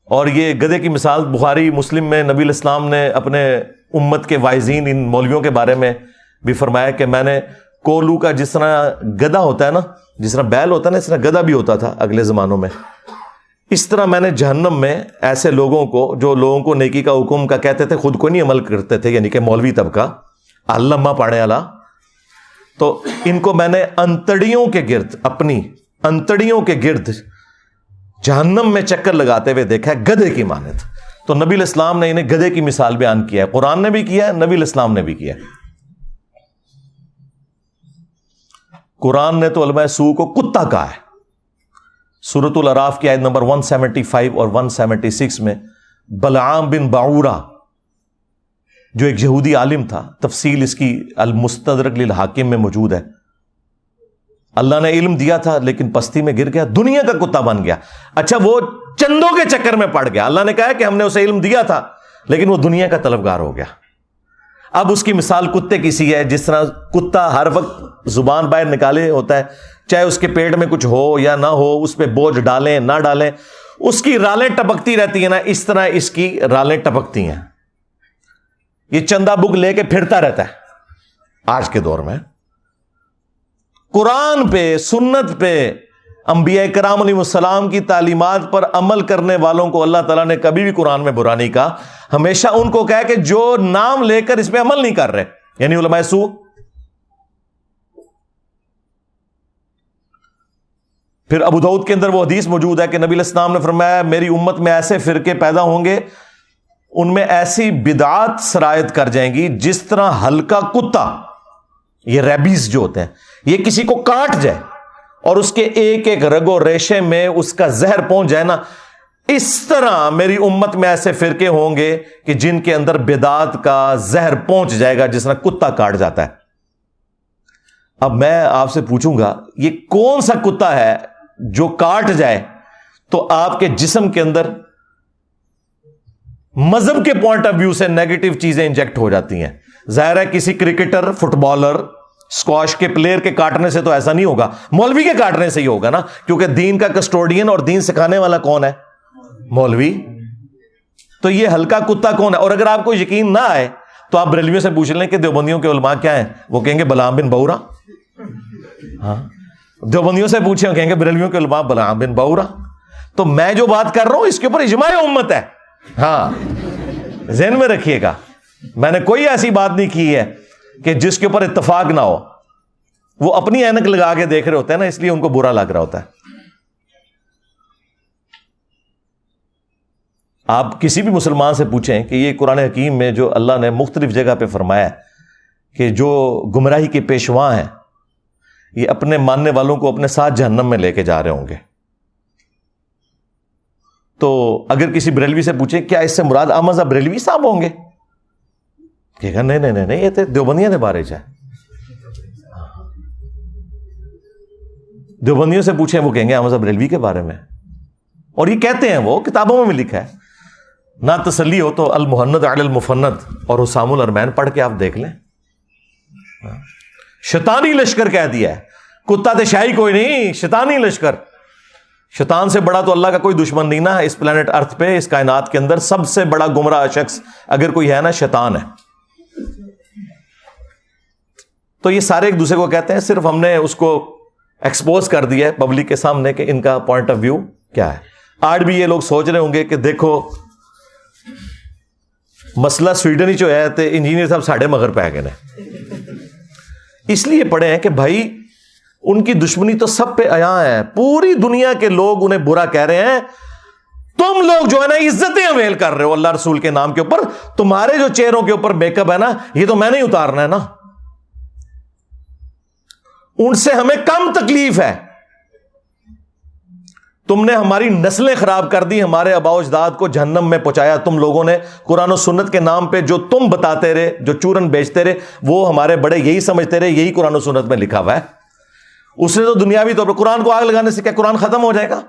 اور یہ گدھے کی مثال بخاری مسلم میں نبی الاسلام نے اپنے امت کے واعظین ان مولویوں کے بارے میں بھی فرمایا کہ میں نے کولو کا، جس طرح گدھا ہوتا ہے نا، جس طرح بیل ہوتا ہے نا، اس طرح گدھا بھی ہوتا تھا اگلے زمانوں میں، اس طرح میں نے جہنم میں ایسے لوگوں کو جو لوگوں کو نیکی کا حکم کا کہتے تھے، خود کو نہیں عمل کرتے تھے، یعنی کہ مولوی طبقہ علامہ پاڑھنے والا، تو ان کو میں نے انتڑیوں کے گرد، اپنی انتڑیوں کے گرد جہنم میں چکر لگاتے ہوئے دیکھا ہے، گدھے کی مانند۔ تو نبی الاسلام نے انہیں گدھے کی مثال بیان کیا ہے، قرآن نے بھی کیا ہے، نبی الاسلام نے بھی کیا ہے۔ قرآن نے تو علماء سوء کو کتا کہا ہے۔ سورۃ الاعراف کی آیت نمبر 175 اور 176 میں بلعام بن باعورہ جو ایک یہودی عالم تھا، تفصیل اس کی المستدرک للحاکم میں موجود ہے، اللہ نے علم دیا تھا لیکن پستی میں گر گیا، دنیا کا کتا بن گیا۔ اچھا وہ چندوں کے چکر میں پڑ گیا، اللہ نے کہا کہ ہم نے اسے علم دیا تھا لیکن وہ دنیا کا طلبگار ہو گیا۔ اب اس کی مثال کتے کی سی ہے، جس طرح کتا ہر وقت زبان باہر نکالے ہوتا ہے، چاہے اس کے پیٹ میں کچھ ہو یا نہ ہو، اس پہ بوجھ ڈالیں نہ ڈالیں، اس کی رالیں ٹپکتی رہتی ہیں نا، اس طرح اس کی رالیں ٹپکتی ہیں۔ یہ چندہ بک لے کے پھرتا رہتا ہے آج کے دور میں۔ قرآن پہ، سنت پہ، انبیاء کرام علیہ السلام کی تعلیمات پر عمل کرنے والوں کو اللہ تعالیٰ نے کبھی بھی قرآن میں برا نہیں کہا، ہمیشہ ان کو کہا کہ جو نام لے کر اس پہ عمل نہیں کر رہے، یعنی علماء سوء۔ پھر ابو داؤد کے اندر وہ حدیث موجود ہے کہ نبی علیہ السلام نے فرمایا میری امت میں ایسے فرقے پیدا ہوں گے، ان میں ایسی بدعات سرایت کر جائیں گی جس طرح ہلکا کتا، یہ ریبیز جو ہوتے ہیں، یہ کسی کو کاٹ جائے اور اس کے ایک ایک رگ و ریشے میں اس کا زہر پہنچ جائے نا، اس طرح میری امت میں ایسے فرقے ہوں گے کہ جن کے اندر بدعات کا زہر پہنچ جائے گا جس طرح کتا کاٹ جاتا ہے۔ اب میں آپ سے پوچھوں گا، یہ کون سا کتا ہے جو کاٹ جائے تو آپ کے جسم کے اندر مذہب کے پوائنٹ آف ویو سے نیگیٹو چیزیں انجیکٹ ہو جاتی ہیں؟ ظاہر ہے کسی کرکٹر، فٹ بالر، اسکواش کے پلیئر کے کاٹنے سے تو ایسا نہیں ہوگا، مولوی کے کاٹنے سے ہی ہوگا نا، کیونکہ دین کا کسٹوڈین اور دین سکھانے والا کون ہے؟ مولوی۔ تو یہ ہلکا کتا کون ہے؟ اور اگر آپ کو یقین نہ آئے تو آپ بریلویوں سے پوچھ لیں کہ دیوبندیوں کے علماء کیا ہیں، وہ کہیں گے بلعام بن باعورہ۔ ہاں، دیوبندیوں سے پوچھیں، کہیں گے بریلویوں کے علماء بلعام بن باعورہ۔ تو میں جو بات کر رہا ہوں اس کے اوپر اجماع امت ہے، ہاں ذہن میں رکھیے گا، میں نے کوئی ایسی بات نہیں کی ہے کہ جس کے اوپر اتفاق نہ ہو۔ وہ اپنی اینک لگا کے دیکھ رہے ہوتے ہیں نا، اس لیے ان کو برا لگ رہا ہوتا ہے۔ آپ کسی بھی مسلمان سے پوچھیں کہ یہ قرآن حکیم میں جو اللہ نے مختلف جگہ پہ فرمایا ہے کہ جو گمراہی کے پیشواں ہیں یہ اپنے ماننے والوں کو اپنے ساتھ جہنم میں لے کے جا رہے ہوں گے، تو اگر کسی بریلوی سے پوچھیں کیا اس سے مراد احمد بریلوی صاحب ہوں گے، کہ نہیں نہیں نہیں، یہ تو دیوبندیاں کے بارے ہے۔ دیوبندیوں سے پوچھیں، وہ کہیں گے احمد بریلوی کے بارے میں، اور یہ کہتے ہیں، وہ کتابوں میں بھی لکھا ہے۔ نہ تسلی ہو تو المحند علی المفند اور حسام الارمین پڑھ کے آپ دیکھ لیں۔ شیطانی لشکر کہہ دیا ہے، کتا تے شاہی کوئی نہیں، شیطانی لشکر۔ شیطان سے بڑا تو اللہ کا کوئی دشمن نہیں نا، اس پلانٹ ارتھ پہ، اس کائنات کے اندر سب سے بڑا گمراہ شخص اگر کوئی ہے نا، شیطان ہے۔ تو یہ سارے ایک دوسرے کو کہتے ہیں، صرف ہم نے اس کو ایکسپوز کر دیا ہے پبلک کے سامنے کہ ان کا پوائنٹ آف ویو کیا ہے۔ آج بھی یہ لوگ سوچ رہے ہوں گے کہ دیکھو مسئلہ سویڈن ہی جو ہے تو انجینئر صاحب ساڑھے مگر پہ گئے ہیں، اس لیے پڑھے ہیں کہ بھائی ان کی دشمنی تو سب پہ عیاں ہے، پوری دنیا کے لوگ انہیں برا کہہ رہے ہیں، تم لوگ جو ہے نا عزتیں اویل کر رہے ہو اللہ رسول کے نام کے اوپر. تمہارے جو چہروں کے اوپر میک اپ ہے نا, یہ تو میں نہیں اتارنا ہے نا. ان سے ہمیں کم تکلیف ہے. تم نے ہماری نسلیں خراب کر دی, ہمارے آباء و اجداد کو جہنم میں پہنچایا تم لوگوں نے. قرآن و سنت کے نام پہ جو تم بتاتے رہے, جو چورن بیچتے رہے, وہ ہمارے بڑے یہی سمجھتے رہے یہی قرآن و سنت میں لکھا ہوا ہے. اس نے تو دنیاوی طور پر قرآن کو آگ لگانے سے کیا قرآن ختم ہو جائے گا؟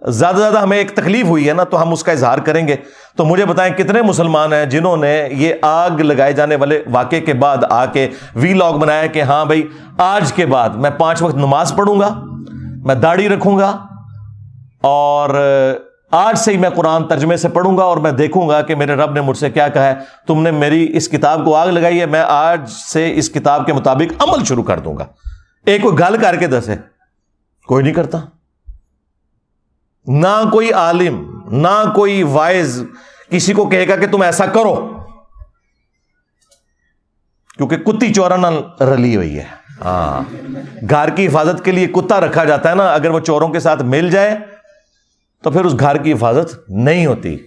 زیادہ زیادہ ہمیں ایک تکلیف ہوئی ہے نا, تو ہم اس کا اظہار کریں گے. تو مجھے بتائیں کتنے مسلمان ہیں جنہوں نے یہ آگ لگائے جانے والے واقعے کے بعد آ کے وی لاگ بنایا کہ ہاں بھائی آج کے بعد میں 5 وقت نماز پڑھوں گا, میں داڑھی رکھوں گا, اور آج سے ہی میں قرآن ترجمے سے پڑھوں گا, اور میں دیکھوں گا کہ میرے رب نے مجھ سے کیا کہا ہے. تم نے میری اس کتاب کو آگ لگائی ہے, میں آج سے اس کتاب کے مطابق عمل شروع کر دوں گا. ایک کوئی گل کر کے دسے, کوئی نہیں کرتا. نہ کوئی عالم, نہ کوئی وائز کسی کو کہے گا کہ تم ایسا کرو, کیونکہ کتی چورا نہ رلی ہوئی ہے. ہاں, گھر کی حفاظت کے لیے کتا رکھا جاتا ہے نا, اگر وہ چوروں کے ساتھ مل جائے تو پھر اس گھر کی حفاظت نہیں ہوتی.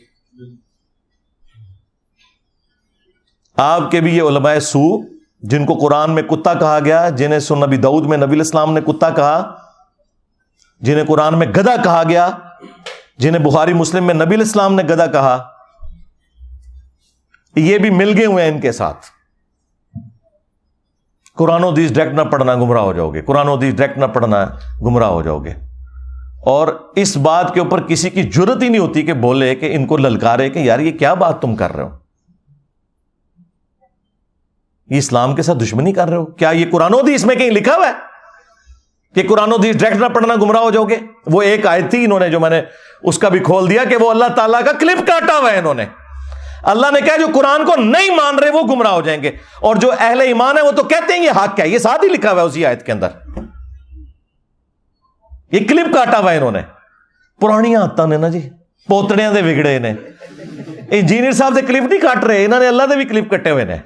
آپ کے بھی یہ علماء سو جن کو قرآن میں کتا کہا گیا, جنہیں سنن نبی داؤد میں نبی علیہ السلام نے کتا کہا, جنہیں قرآن میں گدھا کہا گیا, جنہیں بخاری مسلم میں نبی علیہ السلام نے گدھا کہا, یہ بھی مل گئے ہوئے ہیں ان کے ساتھ. قرآن و حدیث ڈائریکٹ نہ پڑھنا گمراہ ہو جاؤ گے, قرآن و حدیث ڈائریکٹ نہ پڑھنا گمراہ ہو جاؤ گے. اور اس بات کے اوپر کسی کی جرت ہی نہیں ہوتی کہ بولے, کہ ان کو للکارے کہ یار یہ کیا بات تم کر رہے ہو, یہ اسلام کے ساتھ دشمنی کر رہے ہو. کیا یہ قرآن و حدیث میں کہیں لکھا ہوا ہے کہ قرآن و حدیث ڈائریکٹ نہ پڑھنا گمراہ ہو جاؤ گے؟ وہ ایک آیت تھی, انہوں نے جو میں نے اس کا بھی کھول دیا کہ وہ اللہ تعالیٰ کا کلپ کاٹا ہوا ہے انہوں نے. اللہ نے کہا جو قرآن کو نہیں مان رہے وہ گمراہ ہو جائیں گے, اور جو اہل ایمان ہے وہ تو کہتے ہیں یہ حق ہے. یہ ساتھ ہی لکھا ہوا ہے اسی آیت کے اندر, یہ کلپ کاٹا ہوا ہے انہوں نے. پرانی عادتاں نے نا جی, پوتڑیاں دے وگڑے نے. انجینئر صاحب دے کلپ نہیں کاٹ رہے, انہوں نے اللہ دے بھی کلپ کٹے ہوئے نے.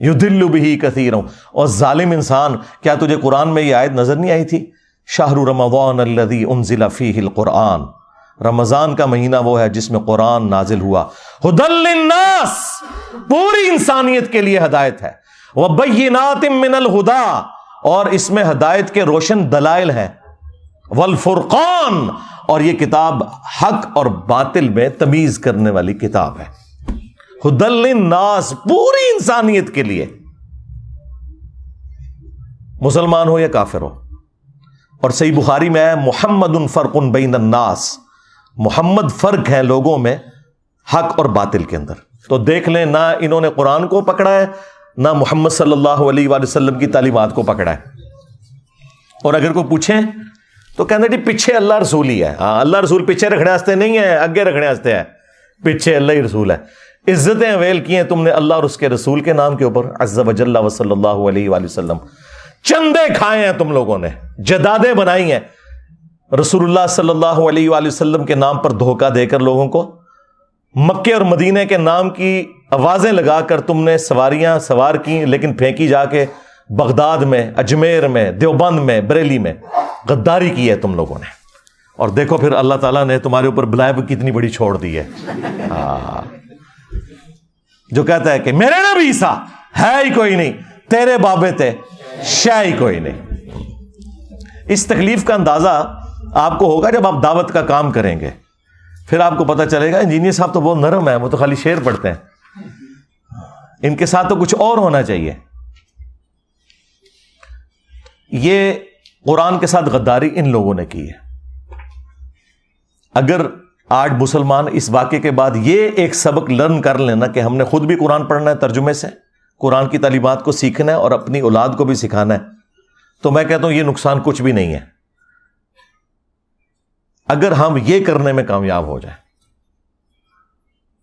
یضل بہ کثیرا. اور ظالم انسان, کیا تجھے قرآن میں یہ آیت نظر نہیں آئی تھی؟ شہر رمضان الذی انزل فیہ القرآن, رمضان کا مہینہ وہ ہے جس میں قرآن نازل ہوا. ھدی للناس, پوری انسانیت کے لیے ہدایت ہے. وبینات من الہدی, اور اس میں ہدایت کے روشن دلائل ہیں. والفرقان, اور یہ کتاب حق اور باطل میں تمیز کرنے والی کتاب ہے. ھدی للناس, پوری انسانیت کے لیے, مسلمان ہو یا کافر ہو. اور صحیح بخاری میں ہے محمد فرق بین الناس, محمد فرق ہے لوگوں میں حق اور باطل کے اندر. تو دیکھ لیں, نہ انہوں نے قرآن کو پکڑا ہے, نہ محمد صلی اللہ علیہ وآلہ وسلم کی تعلیمات کو پکڑا ہے. اور اگر کوئی پوچھیں تو کہنا جی پیچھے اللہ رسول ہی ہے. ہاں, اللہ رسول پیچھے رکھنے واسطے نہیں ہے, اگے رکھنے واسطے ہے. پیچھے اللہ ہی رسول ہے. عزتیں اویل کی ہیں تم نے اللہ اور اس کے رسول کے نام کے اوپر, عز وجل و صلی اللہ علیہ وآلہ وسلم. چندے کھائے ہیں تم لوگوں نے, جدادیں بنائی ہیں, رسول اللہ صلی اللہ علیہ وآلہ وسلم کے نام پر دھوکہ دے کر لوگوں کو. مکے اور مدینے کے نام کی آوازیں لگا کر تم نے سواریاں سوار کی, لیکن پھینکی جا کے بغداد میں, اجمیر میں, دیوبند میں, بریلی میں. غداری کی ہے تم لوگوں نے. اور دیکھو پھر اللہ تعالیٰ نے تمہارے اوپر بلائے کتنی بڑی چھوڑ دی ہے. جو کہتا ہے کہ میرے نبی عیسیٰ ہے ہی کوئی نہیں, تیرے بابے تھے شے ہی کوئی نہیں. اس تکلیف کا اندازہ آپ کو ہوگا جب آپ دعوت کا کام کریں گے. پھر آپ کو پتہ چلے گا انجینئر صاحب تو بہت نرم ہے, وہ تو خالی شعر پڑھتے ہیں, ان کے ساتھ تو کچھ اور ہونا چاہیے. یہ قرآن کے ساتھ غداری ان لوگوں نے کی ہے. اگر آج مسلمان اس واقعے کے بعد یہ ایک سبق لرن کر لینا کہ ہم نے خود بھی قرآن پڑھنا ہے ترجمے سے, قرآن کی تعلیمات کو سیکھنا ہے اور اپنی اولاد کو بھی سکھانا ہے, تو میں کہتا ہوں یہ نقصان کچھ بھی نہیں ہے اگر ہم یہ کرنے میں کامیاب ہو جائیں.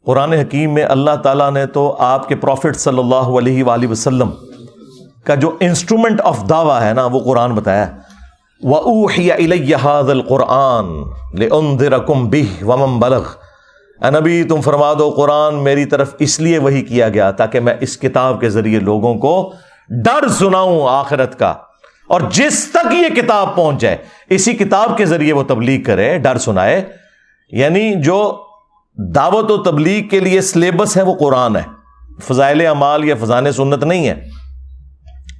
قرآن حکیم میں اللہ تعالیٰ نے تو آپ کے پروفٹ صلی اللہ علیہ وآلہ وسلم کا جو انسٹرومنٹ آف دعویٰ ہے نا, وہ قرآن بتایا. وَأُوحِيَ إِلَيَّ هَذَا الْقُرْآنُ لِأُنذِرَكُمْ بِهِ وَمَنْ بَلَغَ. اے نبی تم فرما دو قرآن میری طرف اس لیے وحی کیا گیا تاکہ میں اس کتاب کے ذریعے لوگوں کو ڈر سناؤں آخرت کا, اور جس تک یہ کتاب پہنچ جائے اسی کتاب کے ذریعے وہ تبلیغ کرے, ڈر سنائے. یعنی جو دعوت و تبلیغ کے لیے سلیبس ہے وہ قرآن ہے، فضائل اعمال یا فضائل سنت نہیں ہے،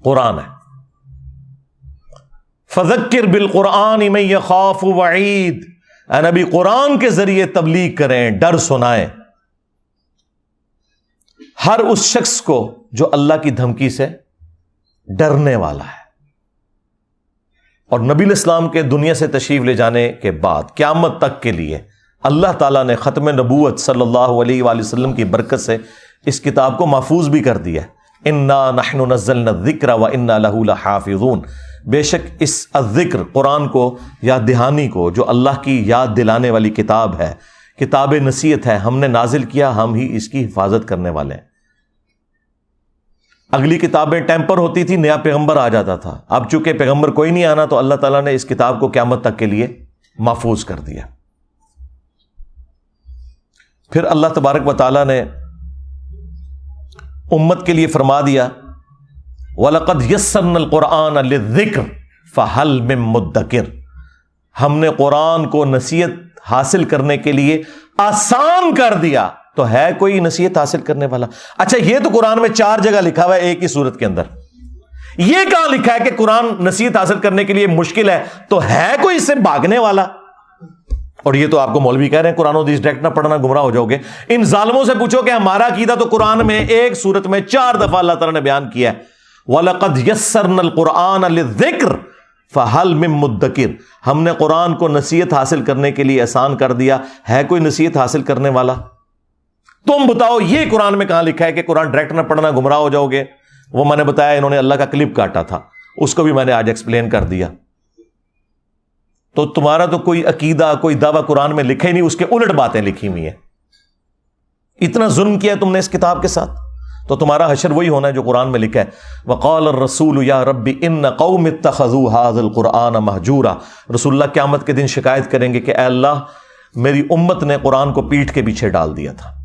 قرآن ہے۔ فذکر بالقرآن من یخاف وعید، اے نبی قرآن کے ذریعے تبلیغ کریں، ڈر سنائیں ہر اس شخص کو جو اللہ کی دھمکی سے ڈرنے والا ہے۔ اور نبی الاسلام کے دنیا سے تشریف لے جانے کے بعد قیامت تک کے لیے اللہ تعالیٰ نے ختم نبوت صلی اللہ علیہ وآلہ وسلم کی برکت سے اس کتاب کو محفوظ بھی کر دیا ہے۔ انا نحن نزلنا الذکر وانا لہ لحافظون، بے شک اس الذکر قرآن کو، یاد دہانی کو، جو اللہ کی یاد دلانے والی کتاب ہے، کتاب نصیحت ہے، ہم نے نازل کیا، ہم ہی اس کی حفاظت کرنے والے ہیں۔ اگلی کتابیں ٹیمپر ہوتی تھی، نیا پیغمبر آ جاتا تھا، اب چونکہ پیغمبر کوئی نہیں آنا تو اللہ تعالیٰ نے اس کتاب کو قیامت تک کے لیے محفوظ کر دیا۔ پھر اللہ تبارک و تعالیٰ نے امت کے لیے فرما دیا وَلَقَدْ يَسَّرْنَا الْقُرْآنَ لِلذِّكْرِ فَهَلْ مِن مُدَّكِرٍ، ہم نے قرآن کو نصیحت حاصل کرنے کے لیے آسان کر دیا، تو ہے کوئی نصیحت حاصل کرنے والا؟ اچھا یہ تو قرآن میں 4 جگہ لکھا ہوا ہے ایک ہی سورت کے اندر، یہ کہاں لکھا ہے کہ قرآن نصیحت حاصل کرنے کے لیے مشکل ہے؟ تو ہے کوئی اس سے بھاگنے والا؟ اور یہ تو آپ کو مولوی کہہ رہے ہیں قرآن و حدیث ڈائریکٹ نہ پڑھنا گمراہ ہو جاؤ گے۔ ان ظالموں سے پوچھو کہ ہمارا عقیدہ تو قرآن میں ایک سورت میں 4 دفعہ اللہ تعالیٰ نے بیان کیا ہے، وَلَقَدْ يَسَّرْنَا الْقُرْآنَ لِلذِّكْرِ فَهَلْ مِن مُدَّكِرٍ، ہم نے قرآن کو نصیحت حاصل کرنے کے لیے آسان کر دیا، ہے کوئی نصیحت حاصل کرنے والا؟ تم بتاؤ یہ قرآن میں کہاں لکھا ہے کہ قرآن ڈائریکٹ نہ پڑھنا گمراہ ہو جاؤ گے؟ وہ میں نے بتایا انہوں نے اللہ کا کلپ کاٹا تھا، اس کو بھی میں نے آج ایکسپلین کر دیا۔ تو تمہارا تو کوئی عقیدہ، کوئی دعویٰ قرآن میں لکھا ہی نہیں، اس کے الٹ باتیں لکھی ہوئی ہیں۔ اتنا ظلم کیا تم نے اس کتاب کے ساتھ، تو تمہارا حشر وہی ہونا ہے جو قرآن میں لکھا ہے۔ وقال الرسول یا رب ان قوم اتخذوا هذا القرآن مہجورا، رسول اللہ قیامت کے دن شکایت کریں گے کہ اے اللہ میری امت نے قرآن کو پیٹھ کے پیچھے ڈال دیا تھا،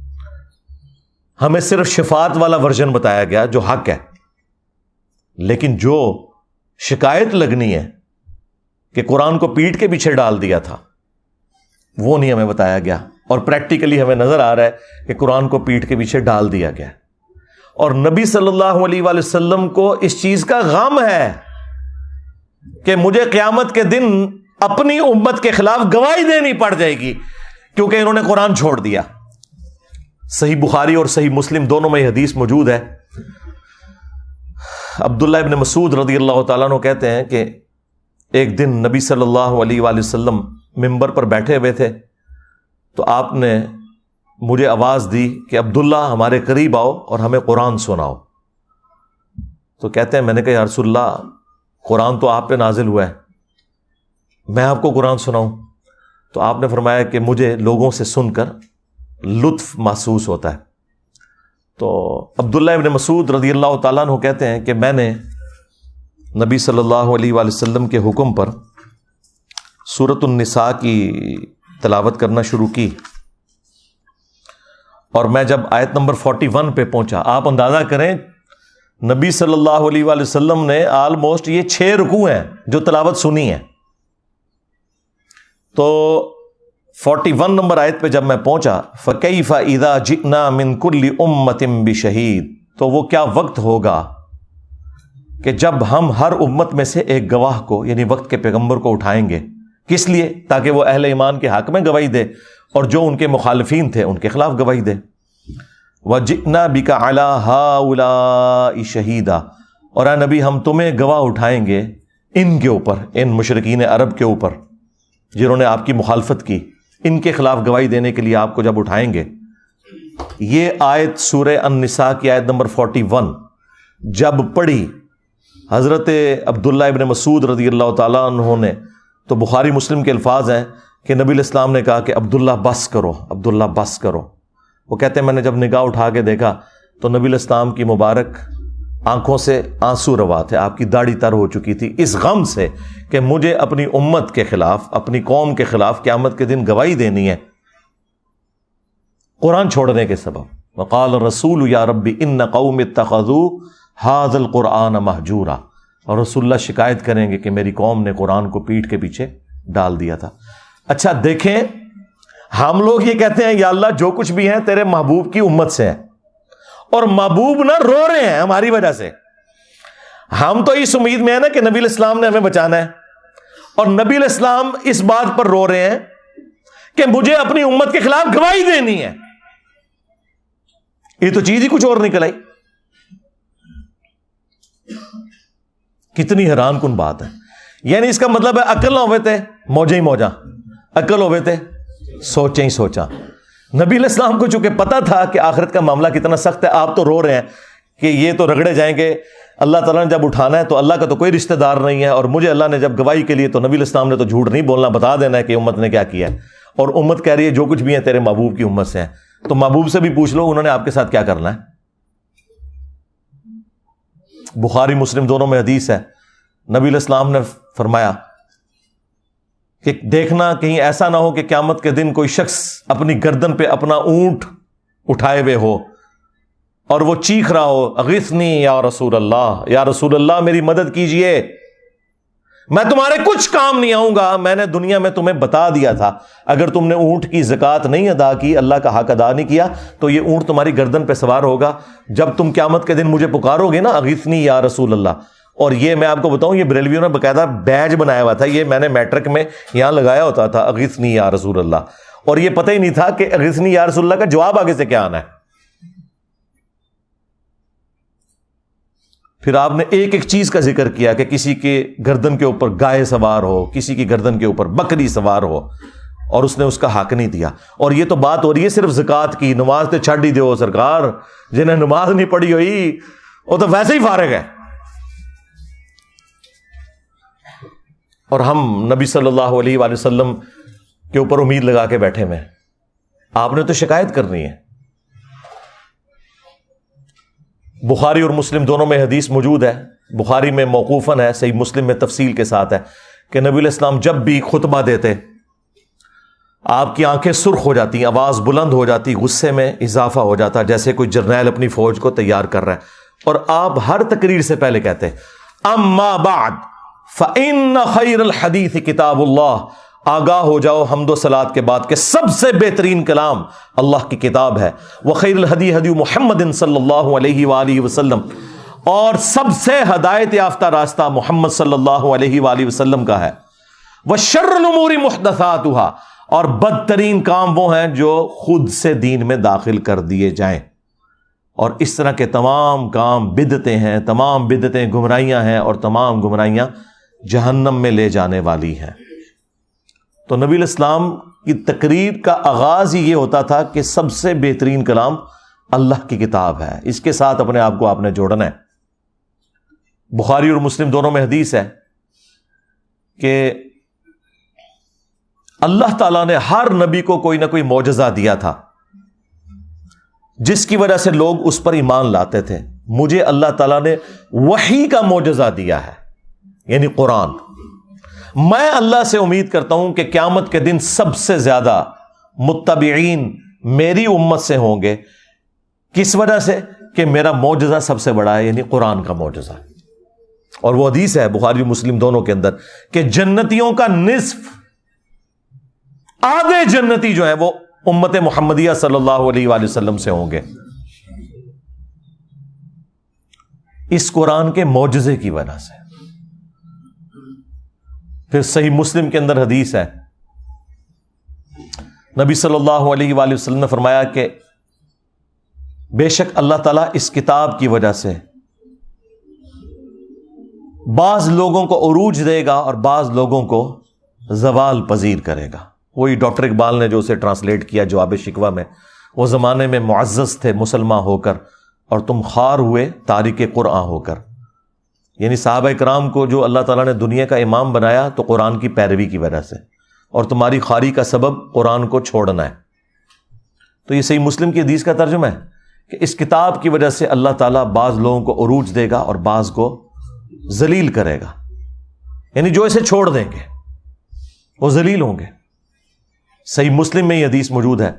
ہمیں صرف شفاعت والا ورژن بتایا گیا جو حق ہے، لیکن جو شکایت لگنی ہے کہ قرآن کو پیٹھ کے پیچھے ڈال دیا تھا وہ نہیں ہمیں بتایا گیا، اور پریکٹیکلی ہمیں نظر آ رہا ہے کہ قرآن کو پیٹھ کے پیچھے ڈال دیا گیا۔ اور نبی صلی اللہ علیہ وآلہ وسلم کو اس چیز کا غم ہے کہ مجھے قیامت کے دن اپنی امت کے خلاف گواہی دینی پڑ جائے گی کیونکہ انہوں نے قرآن چھوڑ دیا۔ صحیح بخاری اور صحیح مسلم دونوں میں یہ حدیث موجود ہے۔ عبداللہ ابن مسعود رضی اللہ تعالیٰ عنہ کہتے ہیں کہ ایک دن نبی صلی اللہ علیہ وآلہ وسلم منبر پر بیٹھے ہوئے تھے تو آپ نے مجھے آواز دی کہ عبداللہ ہمارے قریب آؤ اور ہمیں قرآن سناؤ۔ تو کہتے ہیں میں نے کہا یا رسول اللہ قرآن تو آپ پہ نازل ہوا ہے، میں آپ کو قرآن سناؤں؟ تو آپ نے فرمایا کہ مجھے لوگوں سے سن کر لطف محسوس ہوتا ہے۔ تو عبداللہ ابن مسعود رضی اللہ تعالیٰ عنہ کہتے ہیں کہ میں نے نبی صلی اللہ علیہ وآلہ وسلم کے حکم پر سورۃ النساء کی تلاوت کرنا شروع کی، اور میں جب آیت نمبر 41 پہ پہنچا، آپ اندازہ کریں نبی صلی اللہ علیہ وآلہ وسلم نے آلموسٹ یہ 6 رکوع ہیں جو تلاوت سنی ہے، تو 41 نمبر آیت پہ جب میں پہنچا فَكَيْفَ إِذَا جِئْنَا مِن كُلِّ أُمَّةٍ بِشَهِيدٍ، تو وہ کیا وقت ہوگا کہ جب ہم ہر امت میں سے ایک گواہ کو یعنی وقت کے پیغمبر کو اٹھائیں گے، کس لیے؟ تاکہ وہ اہل ایمان کے حق میں گواہی دے اور جو ان کے مخالفین تھے ان کے خلاف گواہی دے۔ وَجِئْنَا بِكَ عَلَىٰ هَٰؤُلَاءِ شَهِيدًا، اور اے نبی ہم تمہیں گواہ اٹھائیں گے ان کے اوپر، ان مشرکین عرب کے اوپر جنہوں نے آپ کی مخالفت کی، ان کے خلاف گواہی دینے کے لیے آپ کو جب اٹھائیں گے۔ یہ آیت سورہ النساء کی آیت نمبر 41 جب پڑھی حضرت عبداللہ ابن مسعود رضی اللہ تعالیٰ عنہ نے، تو بخاری مسلم کے الفاظ ہیں کہ نبی علیہ السلام نے کہا کہ عبداللہ بس کرو، عبداللہ بس کرو۔ وہ کہتے ہیں میں نے جب نگاہ اٹھا کے دیکھا تو نبی علیہ السلام کی مبارک آنکھوں سے آنسو روا تھے، آپ کی داڑھی تر ہو چکی تھی اس غم سے کہ مجھے اپنی امت کے خلاف، اپنی قوم کے خلاف قیامت کے دن گواہی دینی ہے قرآن چھوڑنے کے سبب۔ وقال الرسول یا رب ان قوم اتخذوا هذا القرآن مہجورا، اور رسول اللہ شکایت کریں گے کہ میری قوم نے قرآن کو پیٹھ کے پیچھے ڈال دیا تھا۔ اچھا دیکھیں ہم لوگ یہ کہتے ہیں یا اللہ جو کچھ بھی ہیں تیرے محبوب کی امت سے ہیں، اور محبوب نہ رو رہے ہیں ہماری وجہ سے. ہم تو اس امید میں ہیں نا کہ نبی علیہ السلام نے ہمیں بچانا ہے، اور نبی علیہ السلام اس بات پر رو رہے ہیں کہ مجھے اپنی امت کے خلاف گواہی دینی ہے. یہ تو چیز ہی کچھ اور نکل آئی. کتنی حیران کن بات ہے. یعنی اس کا مطلب ہے عقل نہ ہوئے تھے موجیں ہی موجاں، عقل ہوئے تھے سوچیں ہی سوچاں. نبی علیہ السلام کو چونکہ پتا تھا کہ آخرت کا معاملہ کتنا سخت ہے، آپ تو رو رہے ہیں کہ یہ تو رگڑے جائیں گے، اللہ تعالیٰ نے جب اٹھانا ہے تو اللہ کا تو کوئی رشتہ دار نہیں ہے، اور مجھے اللہ نے جب گواہی کے لیے تو نبی علیہ السلام نے تو جھوٹ نہیں بولنا، بتا دینا ہے کہ امت نے کیا کیا ہے. اور امت کہہ رہی ہے جو کچھ بھی ہے تیرے محبوب کی امت سے ہیں. تو محبوب سے بھی پوچھ لو انہوں نے آپ کے ساتھ کیا کرنا ہے. بخاری مسلم دونوں میں حدیث ہے، نبی علیہ السلام نے فرمایا کہ دیکھنا کہیں ایسا نہ ہو کہ قیامت کے دن کوئی شخص اپنی گردن پہ اپنا اونٹ اٹھائے ہوئے ہو اور وہ چیخ رہا ہو اغثنی یا رسول اللہ، یا رسول اللہ میری مدد کیجئے، میں تمہارے کچھ کام نہیں آؤں گا، میں نے دنیا میں تمہیں بتا دیا تھا اگر تم نے اونٹ کی زکوٰۃ نہیں ادا کی، اللہ کا حق ادا نہیں کیا تو یہ اونٹ تمہاری گردن پہ سوار ہوگا جب تم قیامت کے دن مجھے پکارو گے نا اغثنی یا رسول اللہ. اور یہ میں آپ کو بتاؤں یہ بریلویوں نے باقاعدہ بیج بنایا ہوا تھا، یہ میں نے میٹرک میں یہاں لگایا ہوتا تھا اغثنی یا رسول اللہ، اور یہ پتہ ہی نہیں تھا کہ اغثنی یا رسول اللہ کا جواب آگے سے کیا آنا ہے. پھر آپ نے ایک ایک چیز کا ذکر کیا کہ کسی کے گردن کے اوپر گائے سوار ہو، کسی کی گردن کے اوپر بکری سوار ہو، اور اس نے اس کا حق نہیں دیا. اور یہ تو بات ہو رہی ہے صرف زکوٰۃ کی، نماز تو چھڈ ہی دو سرکار، جنہیں نماز نہیں پڑھی ہوئی وہ تو ویسے ہی فارغ ہے. اور ہم نبی صلی اللہ علیہ وآلہ وسلم کے اوپر امید لگا کے بیٹھے ہوئے ہیں. آپ نے تو شکایت کرنی ہے. بخاری اور مسلم دونوں میں حدیث موجود ہے، بخاری میں موقوفاً ہے، صحیح مسلم میں تفصیل کے ساتھ ہے کہ نبی علیہ السلام جب بھی خطبہ دیتے آپ کی آنکھیں سرخ ہو جاتی، آواز بلند ہو جاتی، غصے میں اضافہ ہو جاتا جیسے کوئی جرنیل اپنی فوج کو تیار کر رہا ہے. اور آپ ہر تقریر سے پہلے کہتے اما بعد فإن خیر الحدیث کتاب اللہ، آگاہ ہو جاؤ حمد و صلات کے بعد کہ سب سے بہترین کلام اللہ کی کتاب ہے. وخیر الہدی ہدی محمد صلی اللہ علیہ وآلہ وسلم، اور سب سے ہدایت یافتہ راستہ محمد صلی اللہ علیہ وآلہ وسلم کا ہے. وشر الامور محدثاتها، اور بدترین کام وہ ہیں جو خود سے دین میں داخل کر دیے جائیں. اور اس طرح کے تمام کام بدعتیں ہیں، تمام بدعتیں گمراہیاں ہیں، اور تمام گمراہیاں جہنم میں لے جانے والی ہیں. تو نبی علیہ السلام کی تقریر کا آغاز ہی یہ ہوتا تھا کہ سب سے بہترین کلام اللہ کی کتاب ہے، اس کے ساتھ اپنے آپ کو آپ نے جوڑنا ہے. بخاری اور مسلم دونوں میں حدیث ہے کہ اللہ تعالیٰ نے ہر نبی کو کوئی نہ کوئی معجزہ دیا تھا جس کی وجہ سے لوگ اس پر ایمان لاتے تھے. مجھے اللہ تعالیٰ نے وحی کا معجزہ دیا ہے، یعنی قرآن. میں اللہ سے امید کرتا ہوں کہ قیامت کے دن سب سے زیادہ متبعین میری امت سے ہوں گے. کس وجہ سے؟ کہ میرا معجزہ سب سے بڑا ہے، یعنی قرآن کا معجزہ. اور وہ حدیث ہے بخاری مسلم دونوں کے اندر کہ جنتیوں کا نصف، آدھے جنتی جو ہیں وہ امت محمدیہ صلی اللہ علیہ وآلہ وسلم سے ہوں گے اس قرآن کے معجزے کی وجہ سے. پھر صحیح مسلم کے اندر حدیث ہے، نبی صلی اللہ علیہ وآلہ وسلم نے فرمایا کہ بے شک اللہ تعالیٰ اس کتاب کی وجہ سے بعض لوگوں کو عروج دے گا اور بعض لوگوں کو زوال پذیر کرے گا. وہی ڈاکٹر اقبال نے جو اسے ٹرانسلیٹ کیا جواب شکوہ میں، وہ زمانے میں معزز تھے مسلمان ہو کر اور تم خوار ہوئے تارک قرآن ہو کر. یعنی صحابہ کرام کو جو اللہ تعالیٰ نے دنیا کا امام بنایا تو قرآن کی پیروی کی وجہ سے، اور تمہاری خواری کا سبب قرآن کو چھوڑنا ہے. تو یہ صحیح مسلم کی حدیث کا ترجمہ ہے کہ اس کتاب کی وجہ سے اللہ تعالیٰ بعض لوگوں کو عروج دے گا اور بعض کو ذلیل کرے گا. یعنی جو اسے چھوڑ دیں گے وہ ذلیل ہوں گے. صحیح مسلم میں یہ حدیث موجود ہے،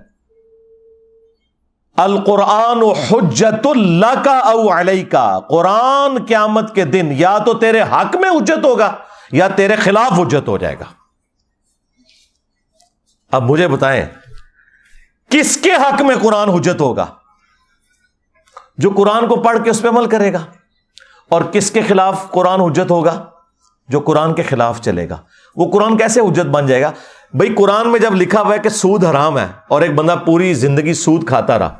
القرآن حجت لک او علیک، قرآن قیامت کے دن یا تو تیرے حق میں حجت ہوگا یا تیرے خلاف حجت ہو جائے گا. اب مجھے بتائیں کس کے حق میں قرآن حجت ہوگا؟ جو قرآن کو پڑھ کے اس پہ عمل کرے گا. اور کس کے خلاف قرآن حجت ہوگا؟ جو قرآن کے خلاف چلے گا. وہ قرآن کیسے حجت بن جائے گا؟ بھئی قرآن میں جب لکھا ہوا ہے کہ سود حرام ہے اور ایک بندہ پوری زندگی سود کھاتا رہا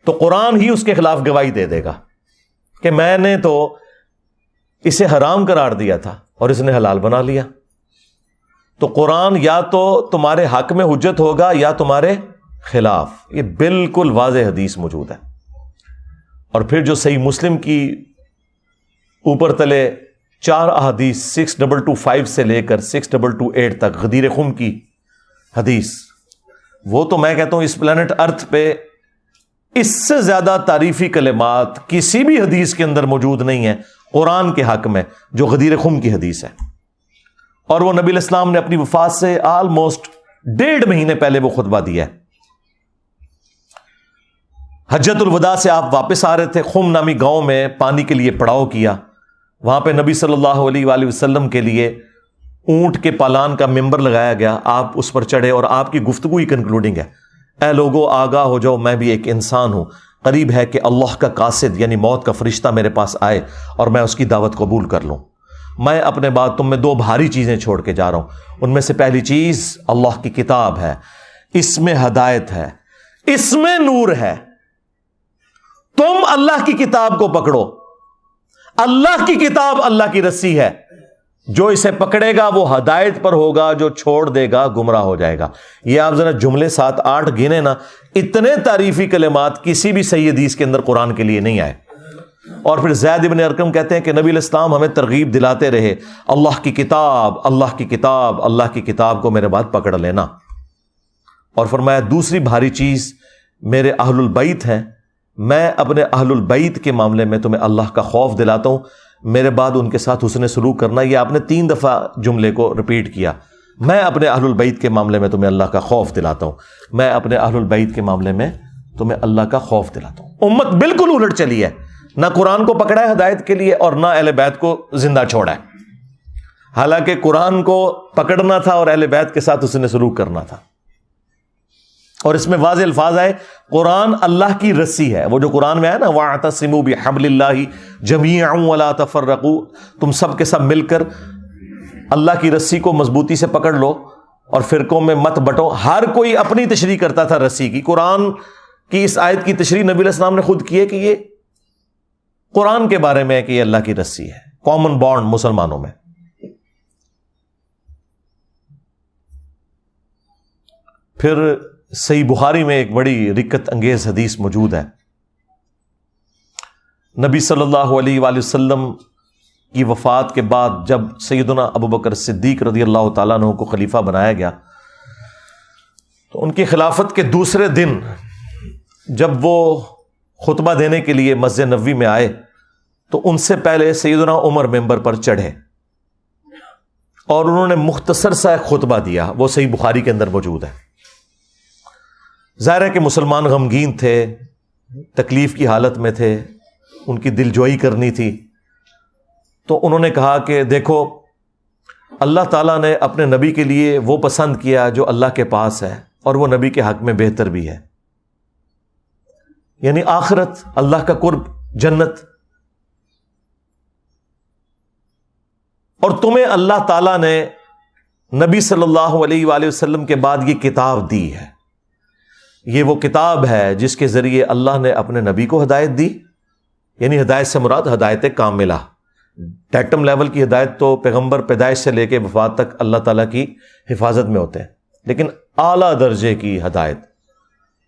تو قرآن ہی اس کے خلاف گواہی دے دے گا کہ میں نے تو اسے حرام قرار دیا تھا اور اس نے حلال بنا لیا. تو قرآن یا تو تمہارے حق میں حجت ہوگا یا تمہارے خلاف. یہ بالکل واضح حدیث موجود ہے. اور پھر جو صحیح مسلم کی اوپر تلے 4 احادیث 6225 سے لے کر 6228 تک غدیر خم کی حدیث، وہ تو میں کہتا ہوں اس پلانٹ ارتھ پہ اس سے زیادہ تعریفی کلمات کسی بھی حدیث کے اندر موجود نہیں ہے قرآن کے حق میں جو غدیر خم کی حدیث ہے. اور وہ نبی الاسلام نے اپنی وفات سے آلموسٹ 1.5 مہینے پہلے وہ خطبہ دیا ہے. حجت الوداع سے آپ واپس آ رہے تھے، خم نامی گاؤں میں پانی کے لیے پڑاؤ کیا. وہاں پہ نبی صلی اللہ علیہ وآلہ وسلم کے لیے اونٹ کے پالان کا ممبر لگایا گیا. آپ اس پر چڑھے اور آپ کی گفتگو ہی کنکلوڈنگ ہے، اے لوگو آگاہ ہو جاؤ، میں بھی ایک انسان ہوں، قریب ہے کہ اللہ کا قاصد یعنی موت کا فرشتہ میرے پاس آئے اور میں اس کی دعوت قبول کر لوں. میں اپنے بعد تم میں 2 بھاری چیزیں چھوڑ کے جا رہا ہوں. ان میں سے پہلی چیز اللہ کی کتاب ہے، اس میں ہدایت ہے، اس میں نور ہے. تم اللہ کی کتاب کو پکڑو. اللہ کی کتاب اللہ کی رسی ہے، جو اسے پکڑے گا وہ ہدایت پر ہوگا، جو چھوڑ دے گا گمراہ ہو جائے گا. یہ آپ ذرا جملے 7-8 گنے نا، اتنے تعریفی کلمات کسی بھی صحیح حدیث کے اندر قرآن کے لیے نہیں آئے. اور پھر زید ابن ارقم کہتے ہیں کہ نبی علیہ السلام ہمیں ترغیب دلاتے رہے، اللہ کی کتاب، اللہ کی کتاب، اللہ کی کتاب کو میرے بعد پکڑ لینا. اور فرمایا دوسری بھاری چیز میرے اہل البیت ہیں، میں اپنے اہل البیت کے معاملے میں تمہیں اللہ کا خوف دلاتا ہوں، میرے بعد ان کے ساتھ حسن سلوک کرنا. یہ آپ نے 3 دفعہ جملے کو ریپیٹ کیا، میں اپنے اہل البیت کے معاملے میں تمہیں اللہ کا خوف دلاتا ہوں، میں اپنے اہل البیت کے معاملے میں تمہیں اللہ کا خوف دلاتا ہوں. امت بالکل الٹ چلی ہے، نہ قرآن کو پکڑا ہے ہدایت کے لیے اور نہ اہل بیت کو زندہ چھوڑا ہے. حالانکہ قرآن کو پکڑنا تھا اور اہل بیت کے ساتھ حسن سلوک کرنا تھا. اور اس میں واضح الفاظ آئے قرآن اللہ کی رسی ہے. وہ جو قرآن میں ہے نا وَاعْتَصِمُوا بِحَبْلِ اللَّهِ جَمِيعًا وَلَا تَفَرَّقُوا، تم سب کے سب مل کر اللہ کی رسی کو مضبوطی سے پکڑ لو اور فرقوں میں مت بٹو. ہر کوئی اپنی تشریح کرتا تھا رسی کی. قرآن کی اس آیت کی تشریح نبی علیہ السلام نے خود کی ہے کہ یہ قرآن کے بارے میں ہے کہ یہ اللہ کی رسی ہے، کامن بانڈ مسلمانوں میں. پھر صحیح بخاری میں ایک بڑی رکت انگیز حدیث موجود ہے. نبی صلی اللہ علیہ وآلہ وسلم کی وفات کے بعد جب سیدنا ابوبکر صدیق رضی اللہ تعالیٰ عنہ کو خلیفہ بنایا گیا تو ان کی خلافت کے دوسرے دن جب وہ خطبہ دینے کے لیے مسجد نبوی میں آئے تو ان سے پہلے سیدنا عمر ممبر پر چڑھے اور انہوں نے مختصر سا ایک خطبہ دیا. وہ صحیح بخاری کے اندر موجود ہے. ظاہر ہے کہ مسلمان غمگین تھے، تکلیف کی حالت میں تھے، ان کی دلجوئی کرنی تھی. تو انہوں نے کہا کہ دیکھو اللہ تعالیٰ نے اپنے نبی کے لیے وہ پسند کیا جو اللہ کے پاس ہے اور وہ نبی کے حق میں بہتر بھی ہے، یعنی آخرت، اللہ کا قرب، جنت. اور تمہیں اللہ تعالیٰ نے نبی صلی اللہ علیہ وآلہ وسلم کے بعد یہ کتاب دی ہے. یہ وہ کتاب ہے جس کے ذریعے اللہ نے اپنے نبی کو ہدایت دی، یعنی ہدایت سے مراد ہدایت کاملہ. ڈیٹم لیول کی ہدایت تو پیغمبر پیدائش سے لے کے وفات تک اللہ تعالیٰ کی حفاظت میں ہوتے ہیں، لیکن اعلیٰ درجے کی ہدایت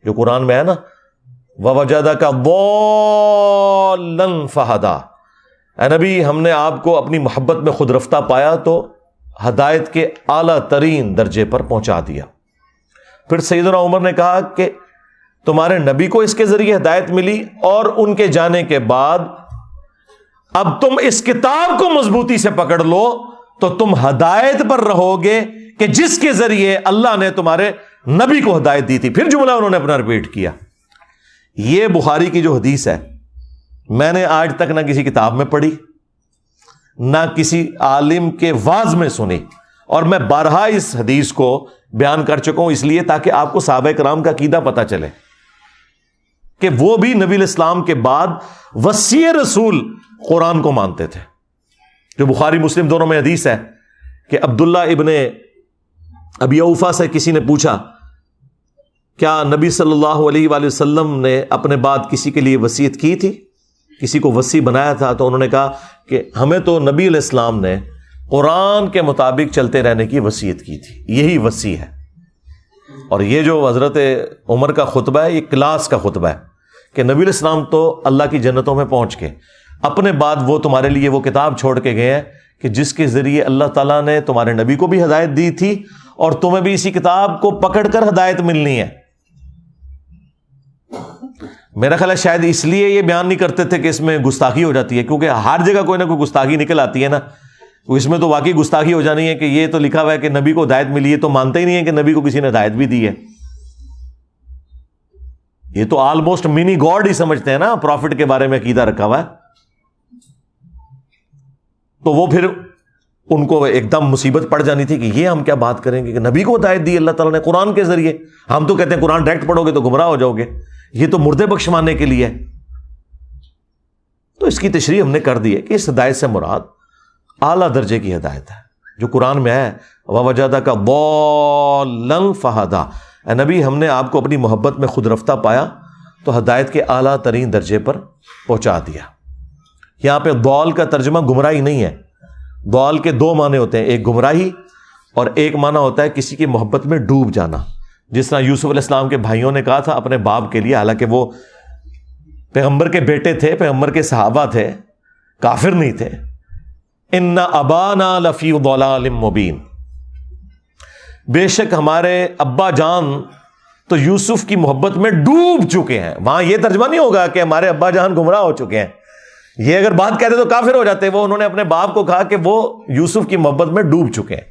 جو قرآن میں ہے نا وَوَجَدَكَ ضَالًّا فَهَدَىٰ، اے نبی ہم نے آپ کو اپنی محبت میں خود رفتہ پایا تو ہدایت کے اعلیٰ ترین درجے پر پہنچا دیا. پھر سیدنا عمر نے کہا کہ تمہارے نبی کو اس کے ذریعے ہدایت ملی اور ان کے جانے کے بعد اب تم اس کتاب کو مضبوطی سے پکڑ لو تو تم ہدایت پر رہو گے کہ جس کے ذریعے اللہ نے تمہارے نبی کو ہدایت دی تھی. پھر جملہ انہوں نے اپنا ریپیٹ کیا. یہ بخاری کی جو حدیث ہے میں نے آج تک نہ کسی کتاب میں پڑھی نہ کسی عالم کے واعظ میں سنی، اور میں بارہا اس حدیث کو بیان کر چکا ہوں، اس لیے تاکہ آپ کو صحابہ کرام کا عقیدہ پتہ چلے کہ وہ بھی نبی الاسلام کے بعد وصی رسول قرآن کو مانتے تھے. جو بخاری مسلم دونوں میں حدیث ہے کہ عبداللہ ابن ابی اوفا سے کسی نے پوچھا کیا نبی صلی اللہ علیہ وآلہ وسلم نے اپنے بعد کسی کے لیے وصیت کی تھی، کسی کو وصی بنایا تھا؟ تو انہوں نے کہا کہ ہمیں تو نبی علیہ السلام نے قرآن کے مطابق چلتے رہنے کی وصیت کی تھی، یہی وصی ہے. اور یہ جو حضرت عمر کا خطبہ ہے یہ کلاس کا خطبہ ہے کہ نبی علیہ السلام تو اللہ کی جنتوں میں پہنچ کے اپنے بعد وہ تمہارے لیے وہ کتاب چھوڑ کے گئے ہیں کہ جس کے ذریعے اللہ تعالیٰ نے تمہارے نبی کو بھی ہدایت دی تھی اور تمہیں بھی اسی کتاب کو پکڑ کر ہدایت ملنی ہے. میرا خیال ہے شاید اس لیے یہ بیان نہیں کرتے تھے کہ اس میں گستاخی ہو جاتی ہے، کیونکہ ہر جگہ کوئی نہ کوئی گستاخی نکل آتی ہے نا. اس میں تو واقعی گستاخی ہو جانی ہے کہ یہ تو لکھا ہوا ہے کہ نبی کو ہدایت ملی ہے، تو مانتے ہی نہیں ہے کہ نبی کو کسی نے ہدایت بھی دی ہے. یہ تو آلموسٹ منی گاڈ ہی سمجھتے ہیں نا پروفٹ کے بارے میں عقیدہ رکھا ہوا ہے. تو وہ پھر ان کو ایک دم مصیبت پڑ جانی تھی کہ یہ ہم کیا بات کریں گے کہ نبی کو ہدایت دی اللہ تعالیٰ نے قرآن کے ذریعے. ہم تو کہتے ہیں قرآن ڈائریکٹ پڑھو گے تو گمراہ ہو جاؤ گے، یہ تو مردے بخشوانے کے لیے. تو اس کی تشریح ہم نے کر دی ہے کہ اس ہدایت سے مراد اعلیٰ درجے کی ہدایت ہے جو قرآن میں ہے. وَوَجَدَكَ ضَالًّا فَهَدَىٰ، اے نبی ہم نے آپ کو اپنی محبت میں خود رفتہ پایا تو ہدایت کے اعلیٰ ترین درجے پر پہنچا دیا. یہاں پہ ضال کا ترجمہ گمراہی نہیں ہے. ضال کے دو معنی ہوتے ہیں، ایک گمراہی اور ایک معنی ہوتا ہے کسی کی محبت میں ڈوب جانا. جس طرح یوسف علیہ السلام کے بھائیوں نے کہا تھا اپنے باپ کے لیے، حالانکہ وہ پیغمبر کے بیٹے تھے، پیغمبر کے صحابہ تھے، کافر نہیں تھے، ان ابانا لفی ضلال مبین، بے شک ہمارے ابا جان تو یوسف کی محبت میں ڈوب چکے ہیں. وہاں یہ ترجمہ نہیں ہوگا کہ ہمارے ابا جان گمراہ ہو چکے ہیں. یہ اگر بات کہتے تو کافر ہو جاتے. وہ انہوں نے اپنے باپ کو کہا کہ وہ یوسف کی محبت میں ڈوب چکے ہیں.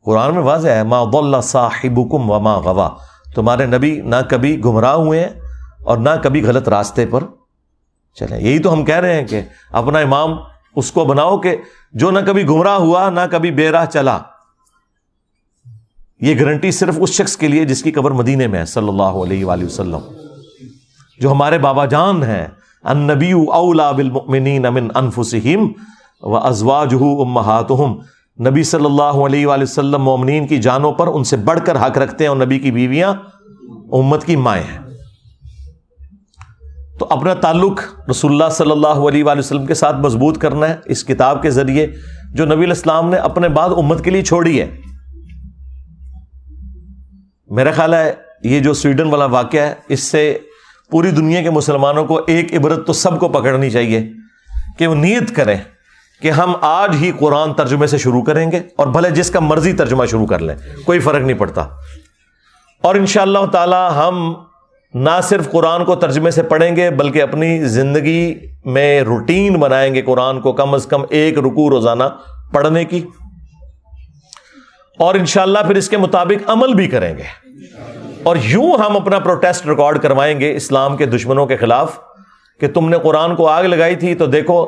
قرآن میں واضح ہے ما ضل صاحبکم وما غوا، تمہارے نبی نہ کبھی گمراہ ہوئے ہیں اور نہ کبھی غلط راستے پر چلیں. یہی تو ہم کہہ رہے ہیں کہ اپنا امام اس کو بناؤ کہ جو نہ کبھی گمراہ ہوا نہ کبھی بے راہ چلا. یہ گارنٹی صرف اس شخص کے لیے جس کی قبر مدینے میں ہے صلی اللہ علیہ وآلہ وسلم، جو ہمارے بابا جان ہیں. النبی اولا بالمؤمنین من انفسہم وازواجہ امہاتہم، نبی صلی اللہ علیہ وآلہ وسلم مومنین کی جانوں پر ان سے بڑھ کر حق رکھتے ہیں اور نبی کی بیویاں امت کی مائیں ہیں. تو اپنا تعلق رسول اللہ صلی اللہ علیہ وآلہ وسلم کے ساتھ مضبوط کرنا ہے اس کتاب کے ذریعے جو نبی علیہ السلام نے اپنے بعد امت کے لیے چھوڑی ہے. میرا خیال ہے یہ جو سویڈن والا واقعہ ہے اس سے پوری دنیا کے مسلمانوں کو ایک عبرت تو سب کو پکڑنی چاہیے کہ وہ نیت کریں کہ ہم آج ہی قرآن ترجمے سے شروع کریں گے، اور بھلے جس کا مرضی ترجمہ شروع کر لیں، کوئی فرق نہیں پڑتا. اور انشاءاللہ تعالی ہم نہ صرف قرآن کو ترجمے سے پڑھیں گے بلکہ اپنی زندگی میں روٹین بنائیں گے قرآن کو کم از کم ایک رکوع روزانہ پڑھنے کی، اور انشاءاللہ پھر اس کے مطابق عمل بھی کریں گے. اور یوں ہم اپنا پروٹیسٹ ریکارڈ کروائیں گے اسلام کے دشمنوں کے خلاف کہ تم نے قرآن کو آگ لگائی تھی تو دیکھو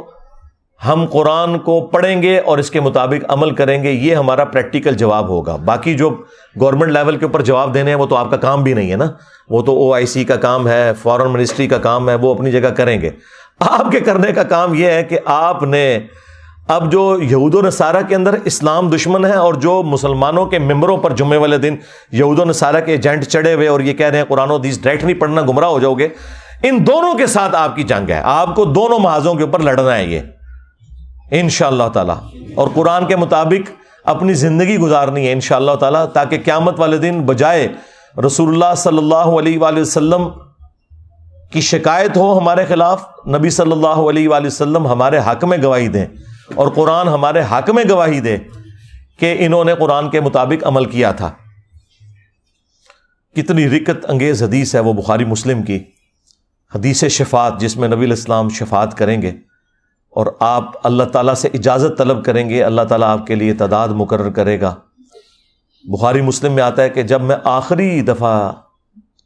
ہم قرآن کو پڑھیں گے اور اس کے مطابق عمل کریں گے. یہ ہمارا پریکٹیکل جواب ہوگا. باقی جو گورنمنٹ لیول کے اوپر جواب دینے ہیں وہ تو آپ کا کام بھی نہیں ہے نا، وہ تو OIC کا کام ہے، فارن منسٹری کا کام ہے، وہ اپنی جگہ کریں گے. آپ کے کرنے کا کام یہ ہے کہ آپ نے اب جو یہود و نصارہ کے اندر اسلام دشمن ہے اور جو مسلمانوں کے ممبروں پر جمعے والے دن یہود و نصارہ کے ایجنٹ چڑھے ہوئے اور یہ کہہ رہے ہیں قرآن و حدیث ڈائریکٹ نہیں پڑھنا گمراہ ہو جاؤ گے، ان دونوں کے ساتھ آپ کی جنگ ہے. آپ کو دونوں محاذوں کے اوپر لڑنا ہے یہ انشاءاللہ تعالی، اور قرآن کے مطابق اپنی زندگی گزارنی ہے انشاءاللہ تعالی، تاکہ قیامت والے دن بجائے رسول اللہ صلی اللہ علیہ وآلہ وسلم کی شکایت ہو ہمارے خلاف، نبی صلی اللہ علیہ وآلہ وسلم ہمارے حق میں گواہی دیں اور قرآن ہمارے حق میں گواہی دے کہ انہوں نے قرآن کے مطابق عمل کیا تھا. کتنی رکت انگیز حدیث ہے وہ بخاری مسلم کی حدیث شفاعت، جس میں نبی علیہ السلام شفاعت کریں گے اور آپ اللہ تعالیٰ سے اجازت طلب کریں گے، اللہ تعالیٰ آپ کے لیے تعداد مقرر کرے گا. بخاری مسلم میں آتا ہے کہ جب میں آخری دفعہ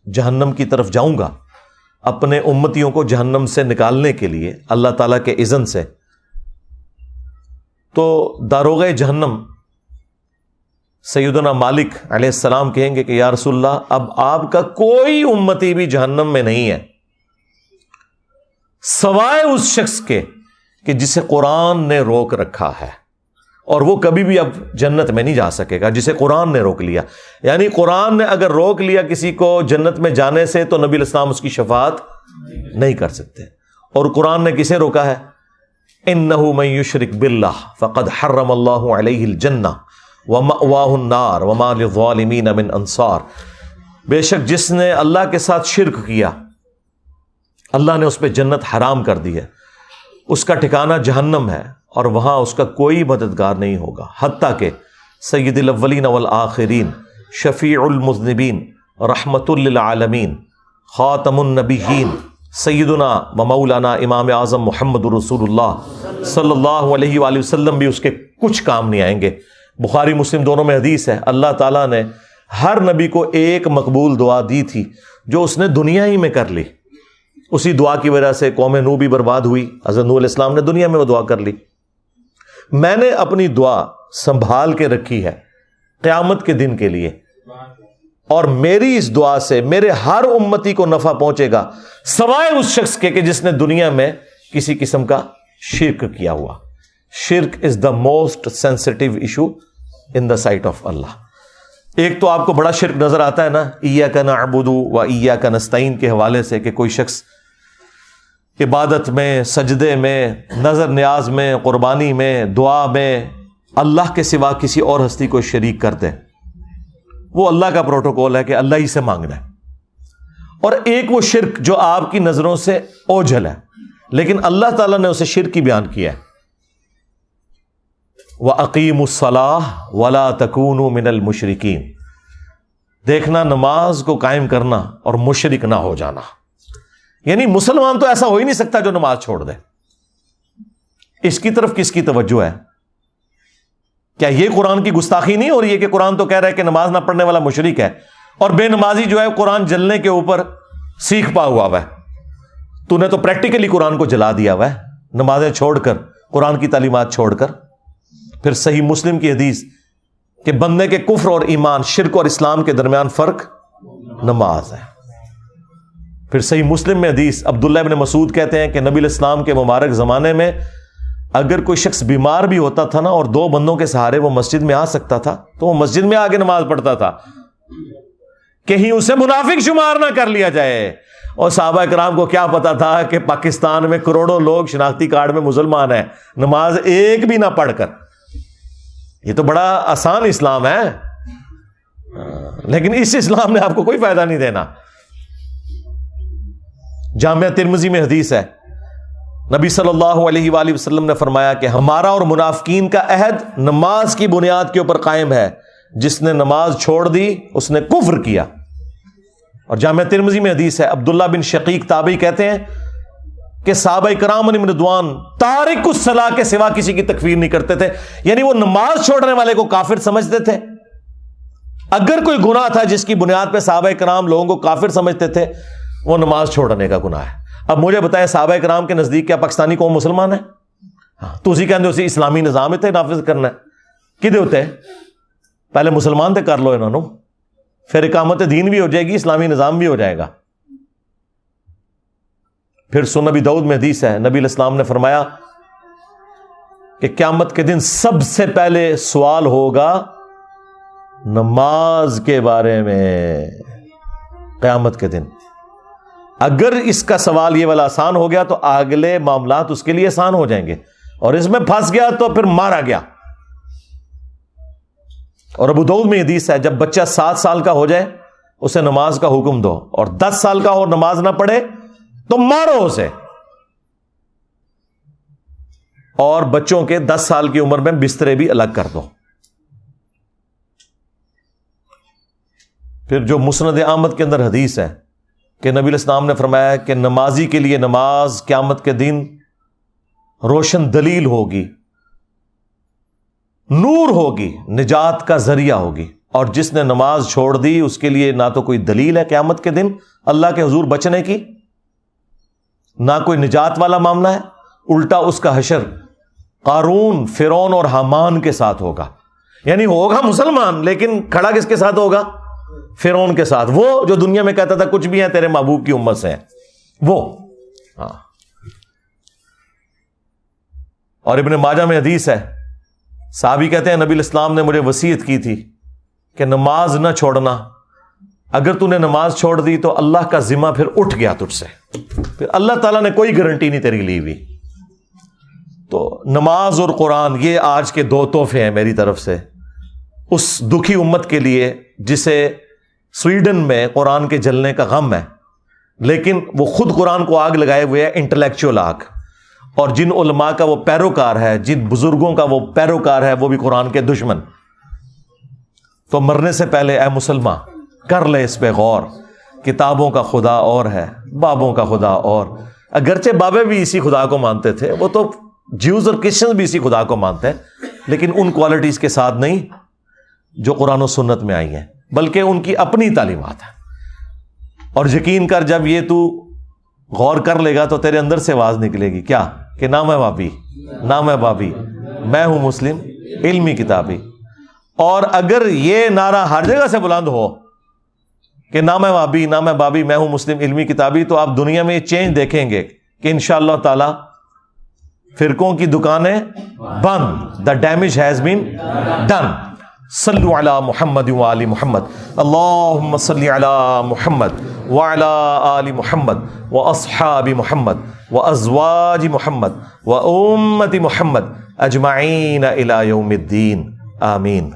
جہنم کی طرف جاؤں گا اپنے امتیوں کو جہنم سے نکالنے کے لیے اللہ تعالیٰ کے اذن سے، تو داروغ جہنم سیدنا مالک علیہ السلام کہیں گے کہ یا رسول اللہ اب آپ کا کوئی امتی بھی جہنم میں نہیں ہے سوائے اس شخص کے کہ جسے قرآن نے روک رکھا ہے، اور وہ کبھی بھی اب جنت میں نہیں جا سکے گا جسے قرآن نے روک لیا۔ یعنی قرآن نے اگر روک لیا کسی کو جنت میں جانے سے تو نبی علیہ السلام اس کی شفاعت نہیں کر سکتے۔ اور قرآن نے کسے روکا ہے؟ اِنَّهُ مَن يُشْرِكْ بِاللَّهِ فَقَدْ حَرَّمَ اللَّهُ عَلَيْهِ الْجَنَّةَ وَمَأْوَاهُ النَّارُ وَمَا لِلظَّالِمِينَ مِنْ أَنصَارٍ، بے شک جس نے اللہ کے ساتھ شرک کیا اللہ نے اس پہ جنت حرام کر دی ہے، اس کا ٹھکانہ جہنم ہے اور وہاں اس کا کوئی مددگار نہیں ہوگا، حتیٰ کہ سید الاولین والآخرین، شفیع المذنبین، رحمت للعالمین، خاتم النبیین، سیدنا و مولانا امام اعظم محمد رسول اللہ صلی اللہ علیہ وآلہ وسلم بھی اس کے کچھ کام نہیں آئیں گے۔ بخاری مسلم دونوں میں حدیث ہے، اللہ تعالیٰ نے ہر نبی کو ایک مقبول دعا دی تھی جو اس نے دنیا ہی میں کر لی، اسی دعا کی وجہ سے قوم نوح بھی برباد ہوئی، حضرت نوح علیہ السلام نے دنیا میں وہ دعا کر لی۔ میں نے اپنی دعا سنبھال کے رکھی ہے قیامت کے دن کے لیے، اور میری اس دعا سے میرے ہر امتی کو نفع پہنچے گا سوائے اس شخص کے کہ جس نے دنیا میں کسی قسم کا شرک کیا ہوا۔ شرک is the most sensitive issue in the sight of Allah. ایک تو آپ کو بڑا شرک نظر آتا ہے نا، ایاک نعبد و ایاک نستعین کے حوالے سے، کہ کوئی شخص عبادت میں، سجدے میں، نظر نیاز میں، قربانی میں، دعا میں اللہ کے سوا کسی اور ہستی کو شریک کر دے۔ وہ اللہ کا پروٹوکول ہے کہ اللہ ہی سے مانگنا ہے۔ اور ایک وہ شرک جو آپ کی نظروں سے اوجھل ہے لیکن اللہ تعالیٰ نے اسے شرک ہی بیان کیا ہے، وَأَقِيمُوا الصَّلَاةَ وَلَا تَكُونُوا مِنَ الْمُشْرِكِينَ، دیکھنا نماز کو قائم کرنا اور مشرک نہ ہو جانا۔ یعنی مسلمان تو ایسا ہو ہی نہیں سکتا جو نماز چھوڑ دے۔ اس کی طرف کس کی توجہ ہے؟ کیا یہ قرآن کی گستاخی نہیں ہو رہی ہے کہ قرآن تو کہہ رہا ہے کہ نماز نہ پڑھنے والا مشرک ہے، اور بے نمازی جو ہے قرآن جلنے کے اوپر سیکھ پا ہوا ہے؟ تو نے تو پریکٹیکلی قرآن کو جلا دیا ہوا ہے، نمازیں چھوڑ کر، قرآن کی تعلیمات چھوڑ کر۔ پھر صحیح مسلم کی حدیث کہ بندے کے کفر اور ایمان، شرک اور اسلام کے درمیان فرق نماز ہے۔ پھر صحیح مسلم میں حدیث عبداللہ ابن مسعود کہتے ہیں کہ نبی علیہ السلام کے مبارک زمانے میں اگر کوئی شخص بیمار بھی ہوتا تھا نا اور دو بندوں کے سہارے وہ مسجد میں آ سکتا تھا تو وہ مسجد میں آ کے نماز پڑھتا تھا، کہیں اسے منافق شمار نہ کر لیا جائے۔ اور صحابہ کرام کو کیا پتا تھا کہ پاکستان میں کروڑوں لوگ شناختی کارڈ میں مسلمان ہیں، نماز ایک بھی نہ پڑھ کر۔ یہ تو بڑا آسان اسلام ہے، لیکن اس اسلام نے آپ کو کوئی فائدہ نہیں دینا۔ جامعہ ترمذی میں حدیث ہے، نبی صلی اللہ علیہ وآلہ وسلم نے فرمایا کہ ہمارا اور منافقین کا عہد نماز کی بنیاد کے اوپر قائم ہے، جس نے نماز چھوڑ دی اس نے کفر کیا۔ اور جامعہ ترمذی میں حدیث ہے، عبداللہ بن شقیق تابعی کہتے ہیں کہ صحابہ کرام علیہم رضوان تارک الصلاۃ کے سوا کسی کی تکفیر نہیں کرتے تھے، یعنی وہ نماز چھوڑنے والے کو کافر سمجھتے تھے۔ اگر کوئی گناہ تھا جس کی بنیاد پہ صحابہ کرام لوگوں کو کافر سمجھتے تھے، وہ نماز چھوڑنے کا گناہ ہے۔ اب مجھے بتائیں صحابہ کرام کے نزدیک کیا پاکستانی قوم مسلمان ہے؟ تو اسی کہندے اسی اسلامی نظام اتنے نافذ کرنا ہے کدے ہوتے ہیں؟ پہلے مسلمان تھے کر لو انہوں نے، پھر اقامت دین بھی ہو جائے گی، اسلامی نظام بھی ہو جائے گا۔ پھر سنن ابی داؤد میں حدیث ہے، نبی علیہ السلام نے فرمایا کہ قیامت کے دن سب سے پہلے سوال ہوگا نماز کے بارے میں۔ قیامت کے دن اگر اس کا سوال یہ والا آسان ہو گیا تو اگلے معاملات اس کے لیے آسان ہو جائیں گے، اور اس میں پھنس گیا تو پھر مارا گیا۔ اور ابو داؤد میں حدیث ہے، جب بچہ 7 سال کا ہو جائے اسے نماز کا حکم دو، اور 10 سال کا ہو نماز نہ پڑھے تو مارو اسے۔ اور بچوں کے 10 سال کی عمر میں بسترے بھی الگ کر دو۔ پھر جو مسند احمد کے اندر حدیث ہے کہ نبی علیہ السلام نے فرمایا کہ نمازی کے لیے نماز قیامت کے دن روشن دلیل ہوگی، نور ہوگی، نجات کا ذریعہ ہوگی، اور جس نے نماز چھوڑ دی اس کے لیے نہ تو کوئی دلیل ہے قیامت کے دن اللہ کے حضور بچنے کی، نہ کوئی نجات والا معاملہ ہے، الٹا اس کا حشر قارون، فرعون اور حامان کے ساتھ ہوگا۔ یعنی ہوگا مسلمان لیکن کھڑا کس کے ساتھ ہوگا؟ فرعون کے ساتھ، وہ جو دنیا میں کہتا تھا کچھ بھی ہیں تیرے محبوب کی امت سے ہیں وہ. ہاں. اور ابن ماجہ میں حدیث ہے، صحابی کہتے ہیں نبی الاسلام نے مجھے وصیت کی تھی کہ نماز نہ چھوڑنا، اگر تو نے نماز چھوڑ دی تو اللہ کا ذمہ پھر اٹھ گیا تجھ سے، پھر اللہ تعالیٰ نے کوئی گارنٹی نہیں تیری لی ہوئی. تو نماز اور قرآن یہ آج کے 2 تحفے ہیں میری طرف سے اس دکھی امت کے لیے جسے سویڈن میں قرآن کے جلنے کا غم ہے، لیکن وہ خود قرآن کو آگ لگائے ہوئے ہے، انٹلیکچوئل آگ. اور جن علماء کا وہ پیروکار ہے، جن بزرگوں کا وہ پیروکار ہے، وہ بھی قرآن کے دشمن. تو مرنے سے پہلے اے مسلمان کر لے اس پہ غور. کتابوں کا خدا اور ہے، بابوں کا خدا اور. اگرچہ بابے بھی اسی خدا کو مانتے تھے، وہ تو جیوز اور کرسچنز بھی اسی خدا کو مانتے ہیں، لیکن ان کوالٹیز کے ساتھ نہیں جو قرآن و سنت میں آئی ہیں، بلکہ ان کی اپنی تعلیمات ہیں. اور یقین کر جب یہ تو غور کر لے گا تو تیرے اندر سے آواز نکلے گی کیا کہ نہ میں بابی، نہ میں بابی، میں ہوں مسلم علمی کتابی. اور اگر یہ نعرہ ہر جگہ سے بلند ہو کہ نہ میں بابی، نہ میں بابی، میں ہوں مسلم علمی کتابی، تو آپ دنیا میں یہ چینج دیکھیں گے کہ انشاءاللہ تعالی فرقوں کی دکانیں بند. The damage has been done. صلو علی محمد وآل محمد. اللہم صلی علی محمد وعلی آل محمد واصحاب محمد وازواج محمد وامت محمد اجمعین الی یوم الدین. آمین.